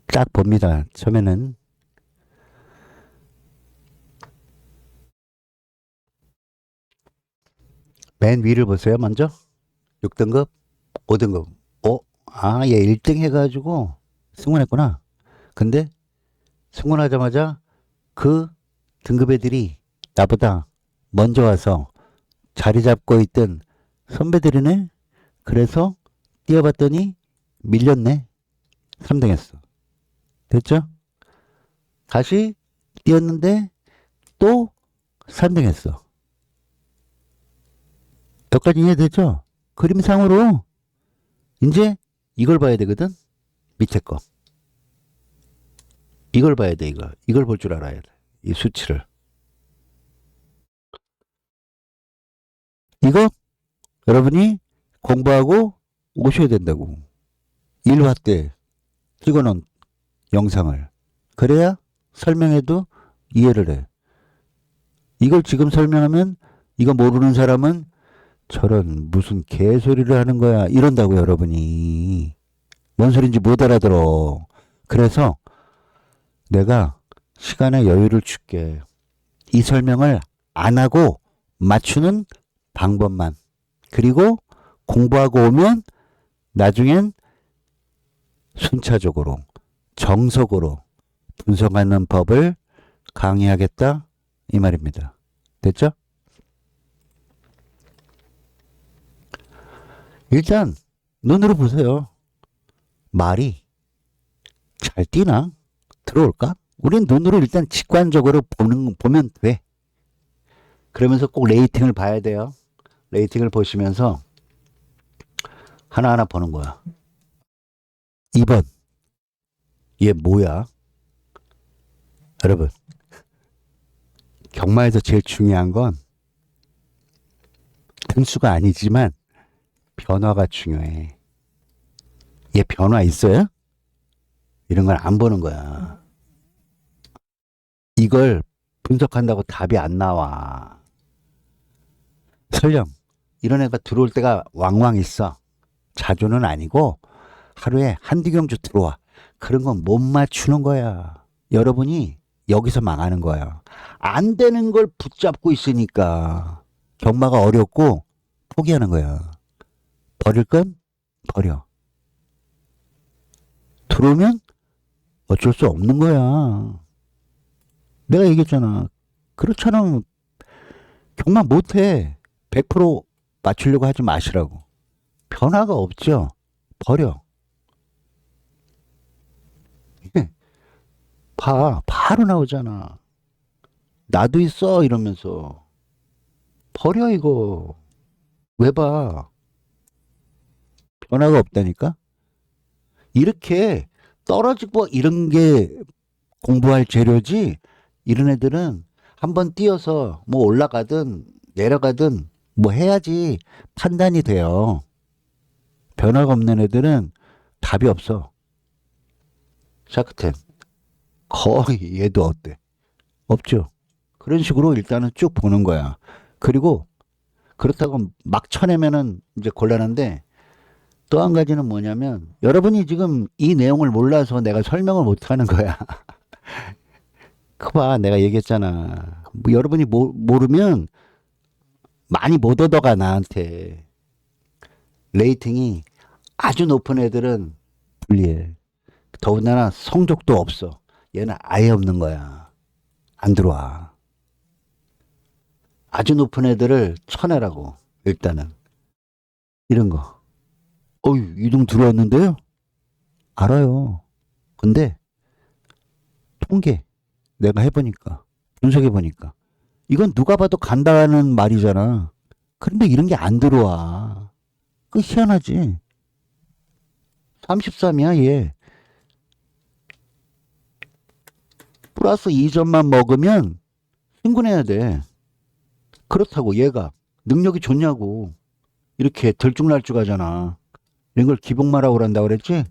딱 봅니다. 처음에는 맨 위를 보세요. 먼저 6등급, 5등급. 얘 1등 해가지고 승문했구나. 근데 승문하자마자 그 등급 애들이 나보다 먼저 와서 자리 잡고 있던 선배들이네. 그래서 뛰어봤더니 밀렸네. 3등 했어. 됐죠? 다시 뛰었는데 또 3등 했어. 여기까지 이해됐죠? 그림상으로 이제 이걸 봐야 되거든. 밑에 거. 이걸 봐야 돼. 이걸 볼 줄 알아야 돼. 이 수치를. 이거 여러분이 공부하고 오셔야 된다고. 1화 때 찍어놓은 영상을. 그래야 설명해도 이해를 해. 이걸 지금 설명하면 이거 모르는 사람은 저런 무슨 개소리를 하는 거야 이런다고 여러분이. 뭔 소린지 못 알아들어. 그래서 내가 시간의 여유를 줄게. 이 설명을 안 하고 맞추는 방법만. 그리고 공부하고 오면 나중엔 순차적으로 정석으로 분석하는 법을 강의하겠다 이 말입니다. 됐죠? 일단 눈으로 보세요. 말이 잘 뛰나? 들어올까? 우린 눈으로 일단 직관적으로 보면 돼. 그러면서 꼭 레이팅을 봐야 돼요. 레이팅을 보시면서 하나하나 보는 거야. 2번. 얘 뭐야? 여러분, 경마에서 제일 중요한 건 등수가 아니지만 변화가 중요해. 얘 변화 있어요? 이런 걸 안 보는 거야. 이걸 분석한다고 답이 안 나와. 설령 이런 애가 들어올 때가 왕왕 있어. 자주는 아니고 하루에 한두 경주 들어와. 그런 건 못 맞추는 거야. 여러분이 여기서 망하는 거야. 안 되는 걸 붙잡고 있으니까 경마가 어렵고 포기하는 거야. 버릴 건 버려. 들어오면 어쩔 수 없는 거야. 내가 얘기했잖아. 그렇잖아. 경마 못해. 100% 맞추려고 하지 마시라고. 변화가 없죠. 버려. 바로 나오잖아. 나도 있어 이러면서 버려 이거. 왜 봐? 변화가 없다니까. 이렇게 떨어지고 이런 게 공부할 재료지. 이런 애들은 한번 뛰어서 뭐 올라가든 내려가든 뭐 해야지 판단이 돼요. 변화가 없는 애들은 답이 없어. 샤크텐 거의 얘도 어때? 없죠. 그런 식으로 일단은 쭉 보는 거야. 그리고 그렇다고 막 쳐내면은 이제 곤란한데, 또 한 가지는 뭐냐면 여러분이 지금 이 내용을 몰라서 내가 설명을 못 하는 거야. 그 봐, 내가 얘기했잖아. 뭐 여러분이 모르면 많이 못 얻어가 나한테. 레이팅이 아주 높은 애들은 불리해. 더군다나 성적도 없어. 얘는 아예 없는 거야. 안 들어와. 아주 높은 애들을 쳐내라고. 일단은 이런 거. 어유, 이동 들어왔는데요? 알아요. 근데 통계 내가 해보니까, 분석해보니까 이건 누가 봐도 간다는 말이잖아. 그런데 이런 게 안 들어와. 그 희한하지. 33이야 얘. 플러스 2점만 먹으면 승군해야 돼. 그렇다고 얘가 능력이 좋냐고. 이렇게 들쭉날쭉하잖아. 이런 걸 기복마라고 그런다 그랬지?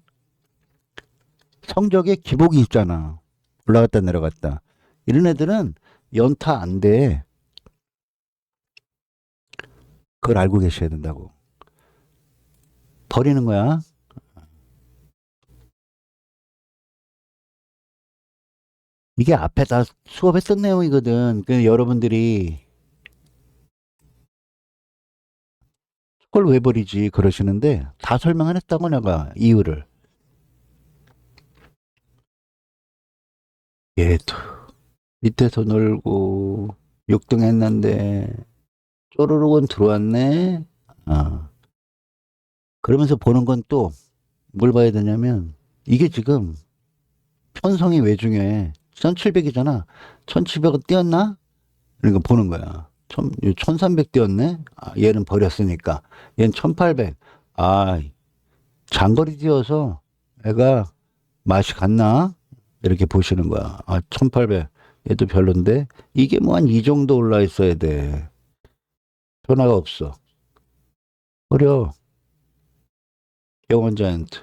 성적에 기복이 있잖아. 올라갔다 내려갔다. 이런 애들은 연타 안 돼. 그걸 알고 계셔야 된다고. 버리는 거야. 이게 앞에 다 수업했던 내용이거든. 그 여러분들이 그걸 왜 버리지 그러시는데, 다 설명을 했다고 내가 이유를. 얘도 밑에서 놀고 6등 했는데 쪼르륵은 들어왔네. 아, 그러면서 보는 건 또 뭘 봐야 되냐면, 이게 지금 편성이 왜 중요해? 1700이잖아. 1700은 띄었나? 그러니까 보는 거야. 1300 띄었네? 아, 얘는 버렸으니까. 얘는 1800. 아, 장거리 뛰어서 애가 맛이 갔나? 이렇게 보시는 거야. 아, 1800. 얘도 별론데? 이게 뭐 한 이 정도 올라 있어야 돼. 변화가 없어. 버려. 영원 자이언트.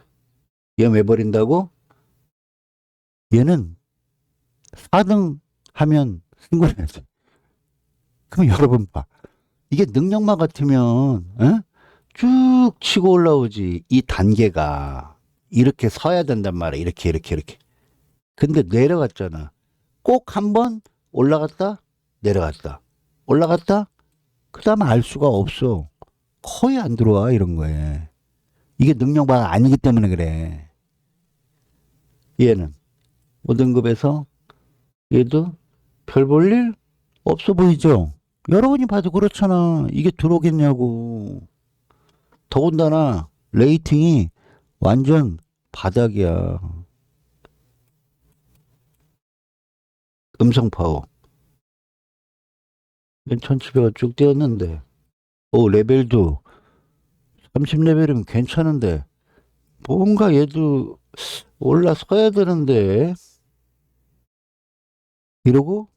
얘 왜 버린다고? 얘는 4등 하면 승부해야지. 그럼 여러분 봐. 이게 능력만 같으면, 에? 쭉 치고 올라오지. 이 단계가. 이렇게 서야 된단 말이야. 이렇게, 이렇게, 이렇게. 근데 내려갔잖아. 꼭 한 번 올라갔다, 내려갔다. 올라갔다, 그 다음에 알 수가 없어. 거의 안 들어와, 이런 거에. 이게 능력만 아니기 때문에 그래. 얘는 5등급에서 얘도 별 볼 일 없어 보이죠? 여러분이 봐도 그렇잖아. 이게 들어오겠냐고. 더군다나 레이팅이 완전 바닥이야. 음성 파워. 1700가 쭉 뛰었는데. 오, 레벨도 30레벨이면 괜찮은데. 뭔가 얘도 올라서야 되는데. 이러고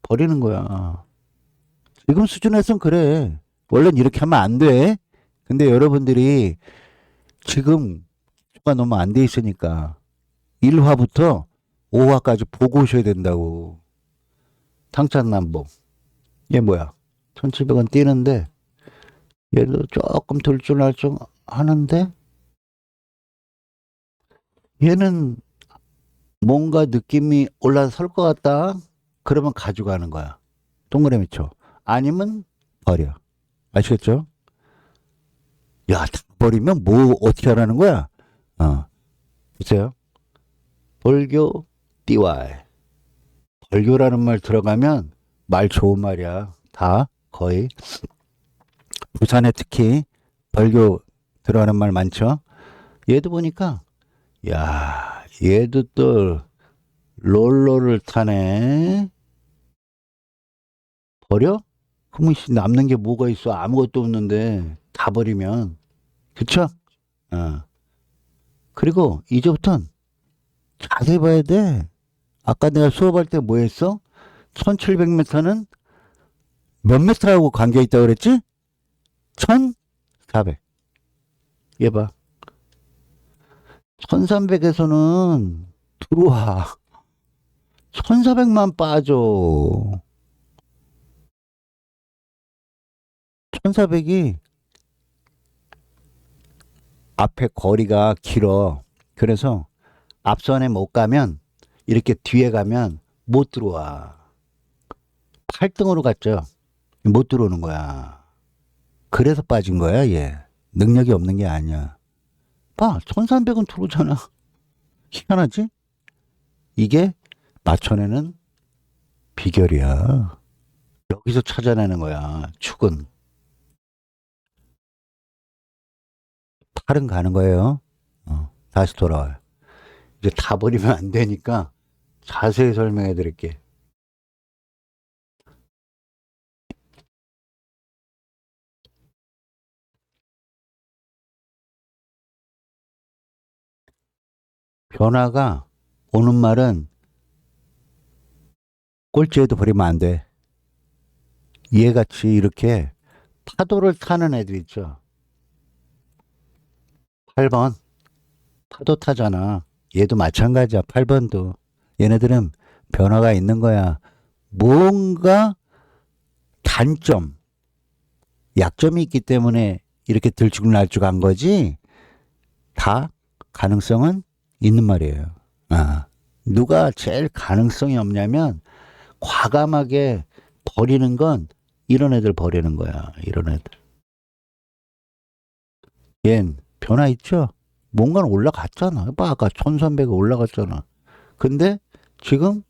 버리는 거야. 지금 수준에선 그래. 원래는 이렇게 하면 안 돼. 근데 여러분들이 지금 가 너무 안 돼 있으니까 1화부터 5화까지 보고 오셔야 된다고. 탕찬남보. 얘 뭐야? 1700원 뛰는데 얘도 조금 들쭉날쭉 하는데, 얘는 뭔가 느낌이 올라설 것 같다. 그러면 가져가는 거야. 동그라미 쳐. 아니면 버려. 아시겠죠? 야, 다 버리면 뭐 어떻게 하라는 거야? 보세요. 벌교 띠왈. 벌교라는 말 들어가면 말 좋은 말이야. 다 거의. 부산에 특히 벌교 들어가는 말 많죠. 얘도 보니까, 야, 얘도 또 롤러를 타네. 버려? 그러면 남는 게 뭐가 있어? 아무것도 없는데 다 버리면. 그쵸? 어. 그리고 이제부턴 자세히 봐야 돼. 아까 내가 수업할 때 뭐 했어? 1700m는 몇 미터하고 관계 있다고 그랬지? 1400. 얘 봐. 1300에서는 들어와. 1400만 빠져. 1400이 앞에 거리가 길어. 그래서 앞선에 못 가면 이렇게 뒤에 가면 못 들어와. 8등으로 갔죠. 못 들어오는 거야. 그래서 빠진 거야, 얘. 능력이 없는 게 아니야. 봐, 1300은 들어오잖아. 희한하지? 이게 맞춰내는 비결이야. 여기서 찾아내는 거야, 축은. 팔은 가는 거예요. 다시 돌아와요. 이제 다 버리면 안 되니까 자세히 설명해 드릴게. 변화가 오는 말은 꼴찌에도 버리면 안 돼. 얘같이 이렇게 파도를 타는 애들 있죠. 8번 파도 타잖아. 얘도 마찬가지야. 8번도. 얘네들은 변화가 있는 거야. 뭔가 단점, 약점이 있기 때문에 이렇게 들쭉날쭉한 거지. 다 가능성은 있는 말이에요. 아, 누가 제일 가능성이 없냐면 과감하게 버리는 건 이런 애들 버리는 거야. 이런 애들. 얜 변화 있죠? 뭔가는 올라갔잖아. 봐, 아까 1300에 올라갔잖아. 근데 지금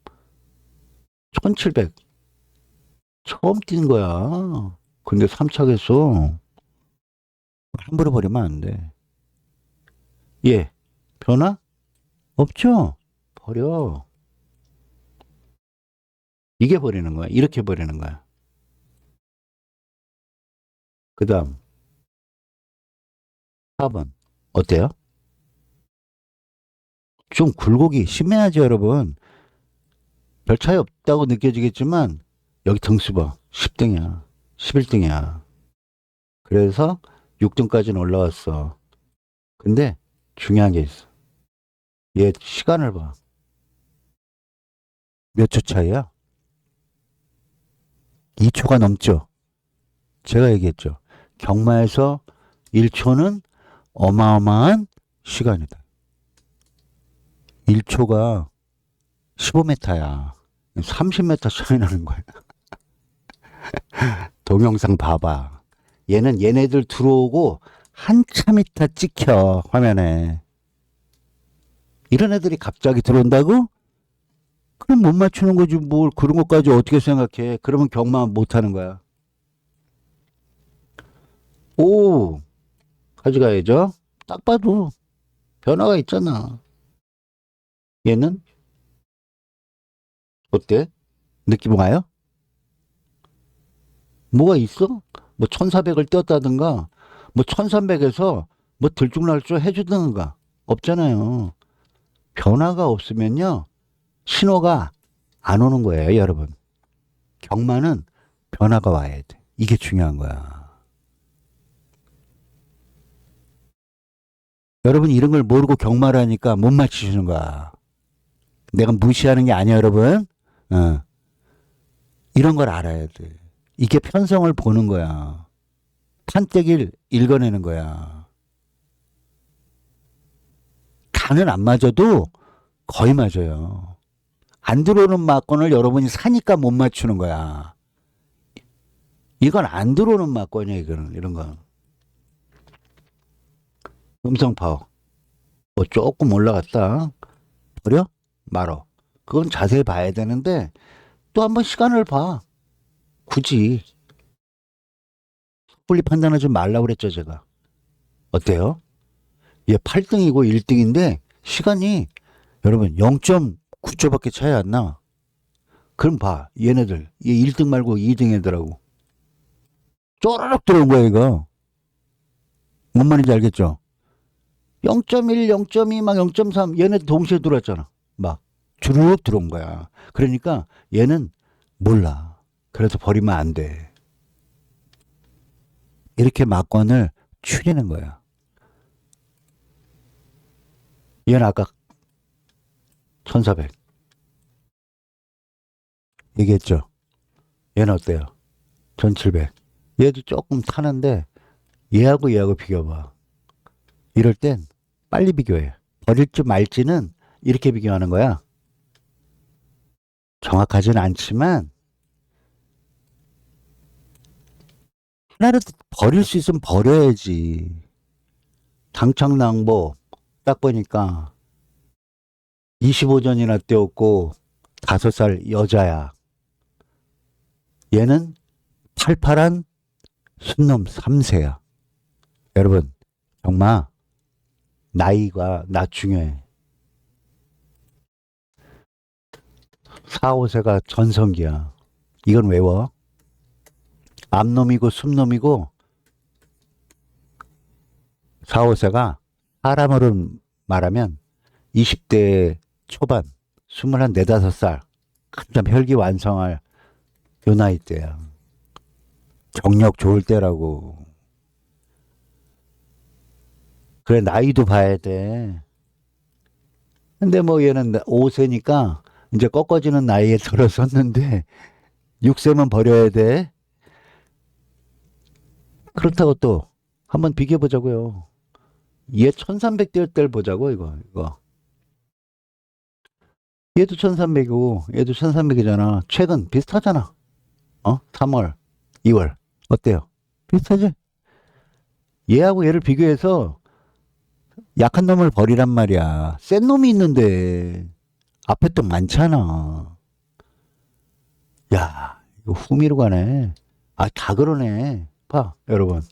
1700 처음 뛴 거야. 근데 3차겠어. 함부로 버리면 안 돼. 예. 변화? 없죠? 버려. 이게 버리는 거야. 이렇게 버리는 거야. 그 다음 4번. 어때요? 좀 굴곡이 심해야죠, 여러분. 별 차이 없다고 느껴지겠지만 여기 등수 봐. 10등이야. 11등이야. 그래서 6등까지는 올라왔어. 근데 중요한 게 있어. 얘 시간을 봐. 몇 초 차이야? 2초가 넘죠. 제가 얘기했죠. 경마에서 1초는 어마어마한 시간이다. 1초가 15m야. 30m 차이 나는 거야. 동영상 봐봐. 얘는 얘네들 들어오고 한참 있다 찍혀, 화면에. 이런 애들이 갑자기 들어온다고? 그럼 못 맞추는 거지. 뭘 그런 것까지 어떻게 생각해. 그러면 경마 못 하는 거야. 오, 가져가야죠. 딱 봐도 변화가 있잖아. 얘는 어때? 느낌 와요? 뭐가 있어? 뭐 1400을 띄웠다든가 뭐 1300에서 뭐 들쭉날쭉 해주든가 없잖아요. 변화가 없으면요 신호가 안 오는 거예요, 여러분. 경마는 변화가 와야 돼. 이게 중요한 거야. 여러분 이런 걸 모르고 경마를 하니까 못 맞추시는 거야. 내가 무시하는 게 아니야, 여러분. 어. 이런 걸 알아야 돼. 이게 편성을 보는 거야. 판때기를 읽어내는 거야. 다는 안 맞아도 거의 맞아요. 안 들어오는 막건을 여러분이 사니까 못 맞추는 거야. 이건 안 들어오는 막건이야, 이거는. 이런 건. 음성 파워. 뭐 조금 올라갔다. 버려? 말어. 그건 자세히 봐야 되는데 또 한번 시간을 봐. 굳이. 섣불리 판단하지 말라고 그랬죠, 제가. 어때요? 얘 8등이고 1등인데 시간이 여러분 0.9초밖에 차이 안 나. 그럼 봐. 얘네들. 얘 1등 말고 2등 애들하고. 쪼르륵 들어온 거야, 이거. 뭔 말인지 알겠죠? 0.1, 0.2, 막 0.3, 얘네들 동시에 들어왔잖아. 막, 주르륵 들어온 거야. 그러니까 얘는 몰라. 그래서 버리면 안 돼. 이렇게 막권을 추리는 거야. 얘는 아까 1400 얘기했죠. 얘는 어때요? 1700. 얘도 조금 타는데 얘하고 비교해봐. 이럴 땐 빨리 비교해. 버릴지 말지는 이렇게 비교하는 거야. 정확하진 않지만 하나를 버릴 수 있으면 버려야지. 당창낭보 딱 보니까 25전이나 뛰었고 5살 여자야. 얘는 팔팔한 순놈 3세야. 여러분 정말 나이가 나 중요해. 4, 5세가 전성기야. 이건 외워. 앞놈이고 숨놈이고 4, 5세가 사람으로 말하면 20대 초반 24, 5살 한참 혈기 완성할 요 나이 때야. 정력 좋을 때라고. 그래 나이도 봐야 돼. 근데 뭐 얘는 5세니까 이제 꺾어지는 나이에 들어섰는데 6세만 버려야 돼. 그렇다고 또 한번 비교해 보자고요. 얘 1300대 때를 보자고 이거. 얘도 1300이고 얘도 1300이잖아. 최근 비슷하잖아. 3월, 2월 어때요? 비슷하지? 얘하고 얘를 비교해서 약한 놈을 버리란 말이야. 센 놈이 있는데 앞에 또 많잖아. 야, 이거 후미로 가네. 아, 다 그러네. 봐, 여러분.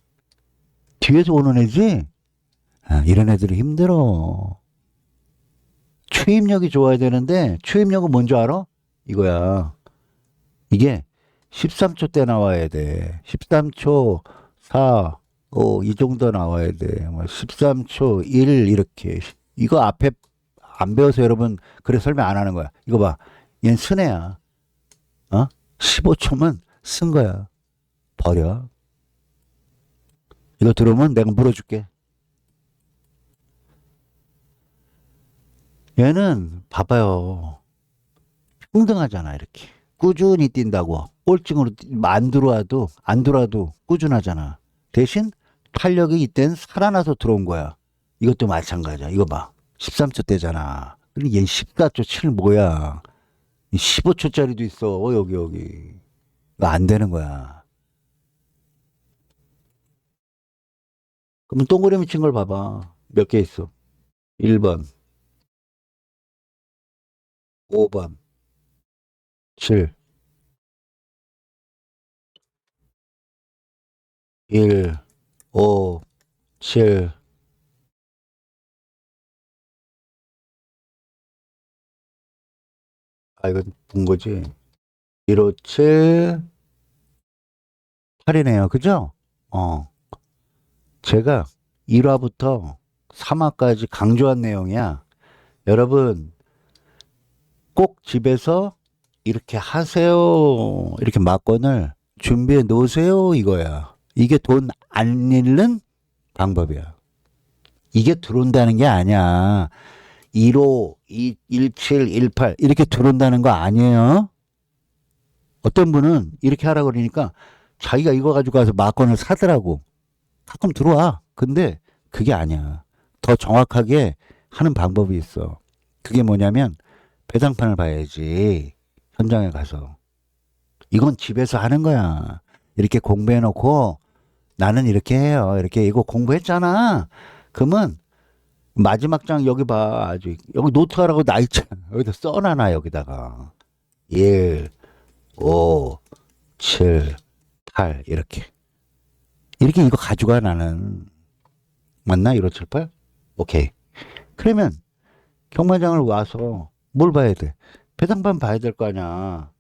뒤에서 오는 애지? 아, 이런 애들이 힘들어. 추임력이 좋아야 되는데, 추임력은 뭔지 알아? 이거야. 이게 13초 때 나와야 돼. 13초 4, 5, 이 정도 나와야 돼. 뭐 13초 1, 이렇게. 이거 앞에 안 배워서 여러분, 그래 설명 안 하는 거야. 이거 봐. 얘는 순애야. 15초면 쓴 거야. 버려. 이거 들어오면 내가 물어줄게. 얘는 봐봐요. 평등하잖아, 이렇게. 꾸준히 뛴다고. 꼴증으로 안 들어와도 꾸준하잖아. 대신 탄력이 이땐 살아나서 들어온 거야. 이것도 마찬가지야. 이거 봐. 13초 때잖아. 근데 얘 14초 7 뭐야. 15초짜리도 있어. 여기. 이거 안 되는 거야. 그러면 동그라미 친 걸 봐봐. 몇 개 있어? 1번, 5번, 7, 1, 5, 7. 아, 이거 본 거지. 1, 5, 7, 8이네요. 그죠? 제가 1화부터 3화까지 강조한 내용이야. 여러분, 꼭 집에서 이렇게 하세요. 이렇게 막건을 준비해 놓으세요. 이거야. 이게 돈 안 잃는 방법이야. 이게 들어온다는 게 아니야. 15, 17, 18 이렇게 들어온다는 거 아니에요. 어떤 분은 이렇게 하라고 그러니까 자기가 이거 가지고 가서 막건을 사더라고. 가끔 들어와. 근데 그게 아니야. 더 정확하게 하는 방법이 있어. 그게 뭐냐면 배당판을 봐야지. 현장에 가서. 이건 집에서 하는 거야. 이렇게 공부해 놓고 나는 이렇게 해요. 이렇게 이거 공부했잖아. 그러면 마지막 장 여기 봐. 아주 여기 노트하라고 나 있잖아. 여기다 써놔 여기다가. 1, 5, 7, 8 이렇게. 이렇게 이거 가져가 나는. 맞나? 1, 5, 7, 8? 오케이. 그러면 경마장을 와서 뭘 봐야 돼? 배당판 봐야 될 거 아니야.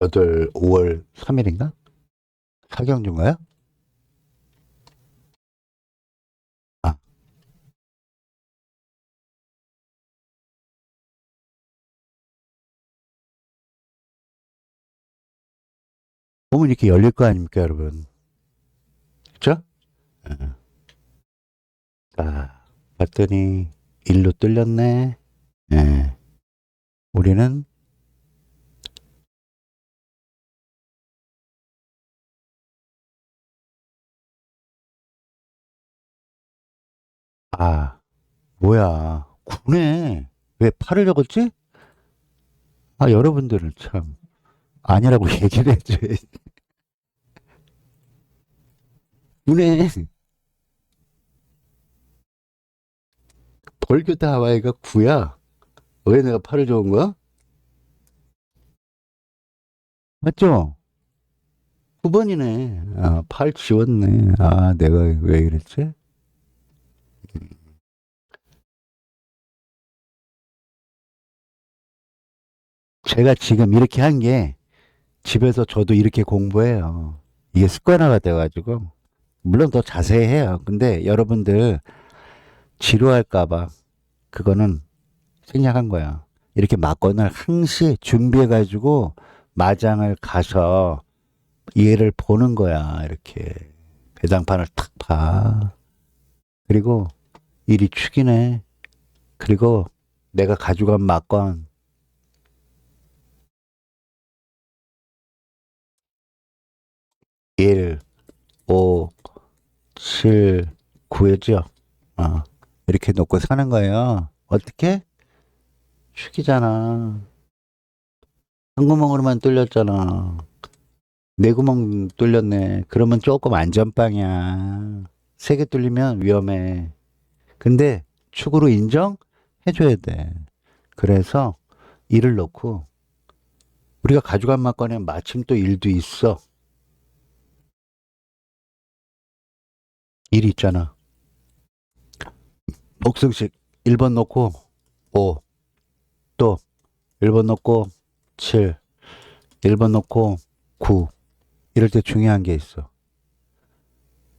5월 3일인가? 사경주인가요? 아, 보면 이렇게 열릴 거 아닙니까, 여러분? 그쵸? 예. 아, 봤더니 일로 뚫렸네. 예. 우리는 아, 뭐야. 구네. 왜 팔을 적었지? 아, 여러분들은 참 아니라고 얘기를 해줘야지. 구네. 벌교다 하와이가 구야. 왜 내가 팔을 적은 거야? 맞죠? 9번이네. 아, 팔 지웠네. 아, 내가 왜 이랬지? 제가 지금 이렇게 한 게 집에서 저도 이렇게 공부해요. 이게 습관화가 돼가지고. 물론 더 자세히 해요. 근데 여러분들 지루할까봐 그거는 생략한 거야. 이렇게 막건을 항시 준비해가지고 마장을 가서 얘를 보는 거야. 이렇게 배당판을 탁 봐. 그리고 일이 축이네. 그리고 내가 가져간 막건 1, 5, 7, 9였죠. 어, 이렇게 놓고 사는 거예요. 어떻게? 축이잖아. 한 구멍으로만 뚫렸잖아. 네 구멍 뚫렸네. 그러면 조금 안전빵이야. 세 개 뚫리면 위험해. 근데 축으로 인정해줘야 돼. 그래서 일을 놓고 우리가 가져간 막건에 마침 또 일도 있어. 일이 있잖아. 복승식 1번 놓고 5, 또 1번 놓고 7, 1번 놓고 9. 이럴 때 중요한 게 있어.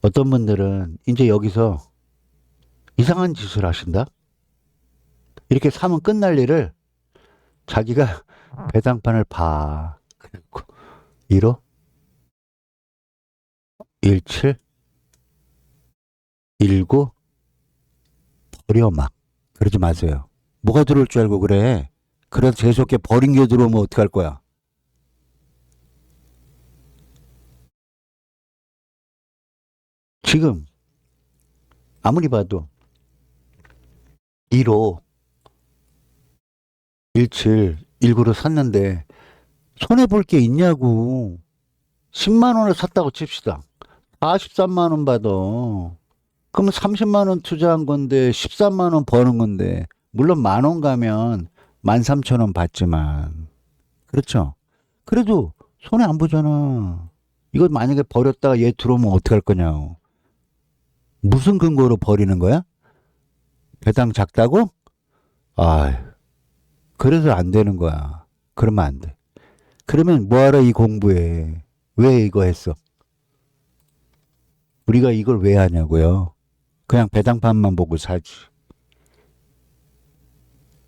어떤 분들은 이제 여기서 이상한 짓을 하신다? 이렇게 사면 끝날 일을 자기가 배당판을 봐. 그래갖고 1호, 17, 19 버려 막. 그러지 마세요. 뭐가 들어올 줄 알고 그래. 그래서 재수없게 버린 게 들어오면 어떡할 거야. 지금 아무리 봐도 1호, 17, 19로 샀는데 손해 볼 게 있냐고. 10만 원을 샀다고 칩시다. 43만 원 받아. 그럼 30만 원 투자한 건데 13만 원 버는 건데 물론 만 원 가면 13,000원 받지만 그렇죠. 그래도 손해 안 보잖아. 이거 만약에 버렸다가 얘 들어오면 어떡할 거냐고. 무슨 근거로 버리는 거야? 배당 작다고? 아, 그래서 안 되는 거야. 그러면 안 돼. 그러면 뭐하러 이 공부해? 왜 이거 했어? 우리가 이걸 왜 하냐고요? 그냥 배당판만 보고 살지.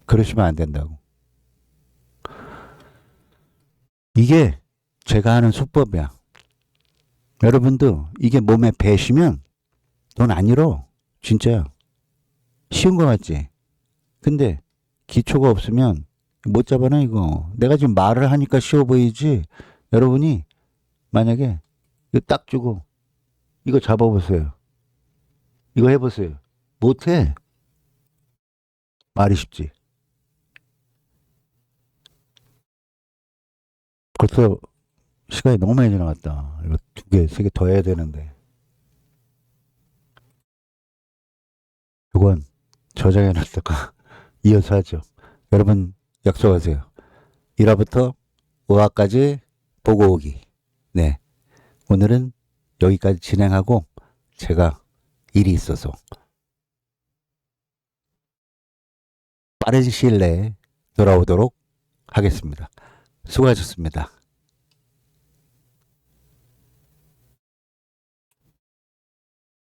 그러시면 안 된다고. 이게 제가 하는 수법이야. 여러분도 이게 몸에 배시면 넌 안 잃어. 진짜야. 쉬운 거 같지? 근데 기초가 없으면 못 잡아나 이거. 내가 지금 말을 하니까 쉬워 보이지? 여러분이 만약에 이거 딱 주고 이거 잡아보세요. 이거 해보세요. 못해. 말이 쉽지. 벌써 시간이 너무 많이 지나갔다. 이거 2개, 3개 더 해야 되는데. 이건 저장해놨다가 이어서 하죠. 여러분 약속하세요. 1화부터 5화까지 보고 오기. 네. 오늘은 여기까지 진행하고 제가 일이 있어서 빠른 시일 내에 돌아오도록 하겠습니다. 수고하셨습니다.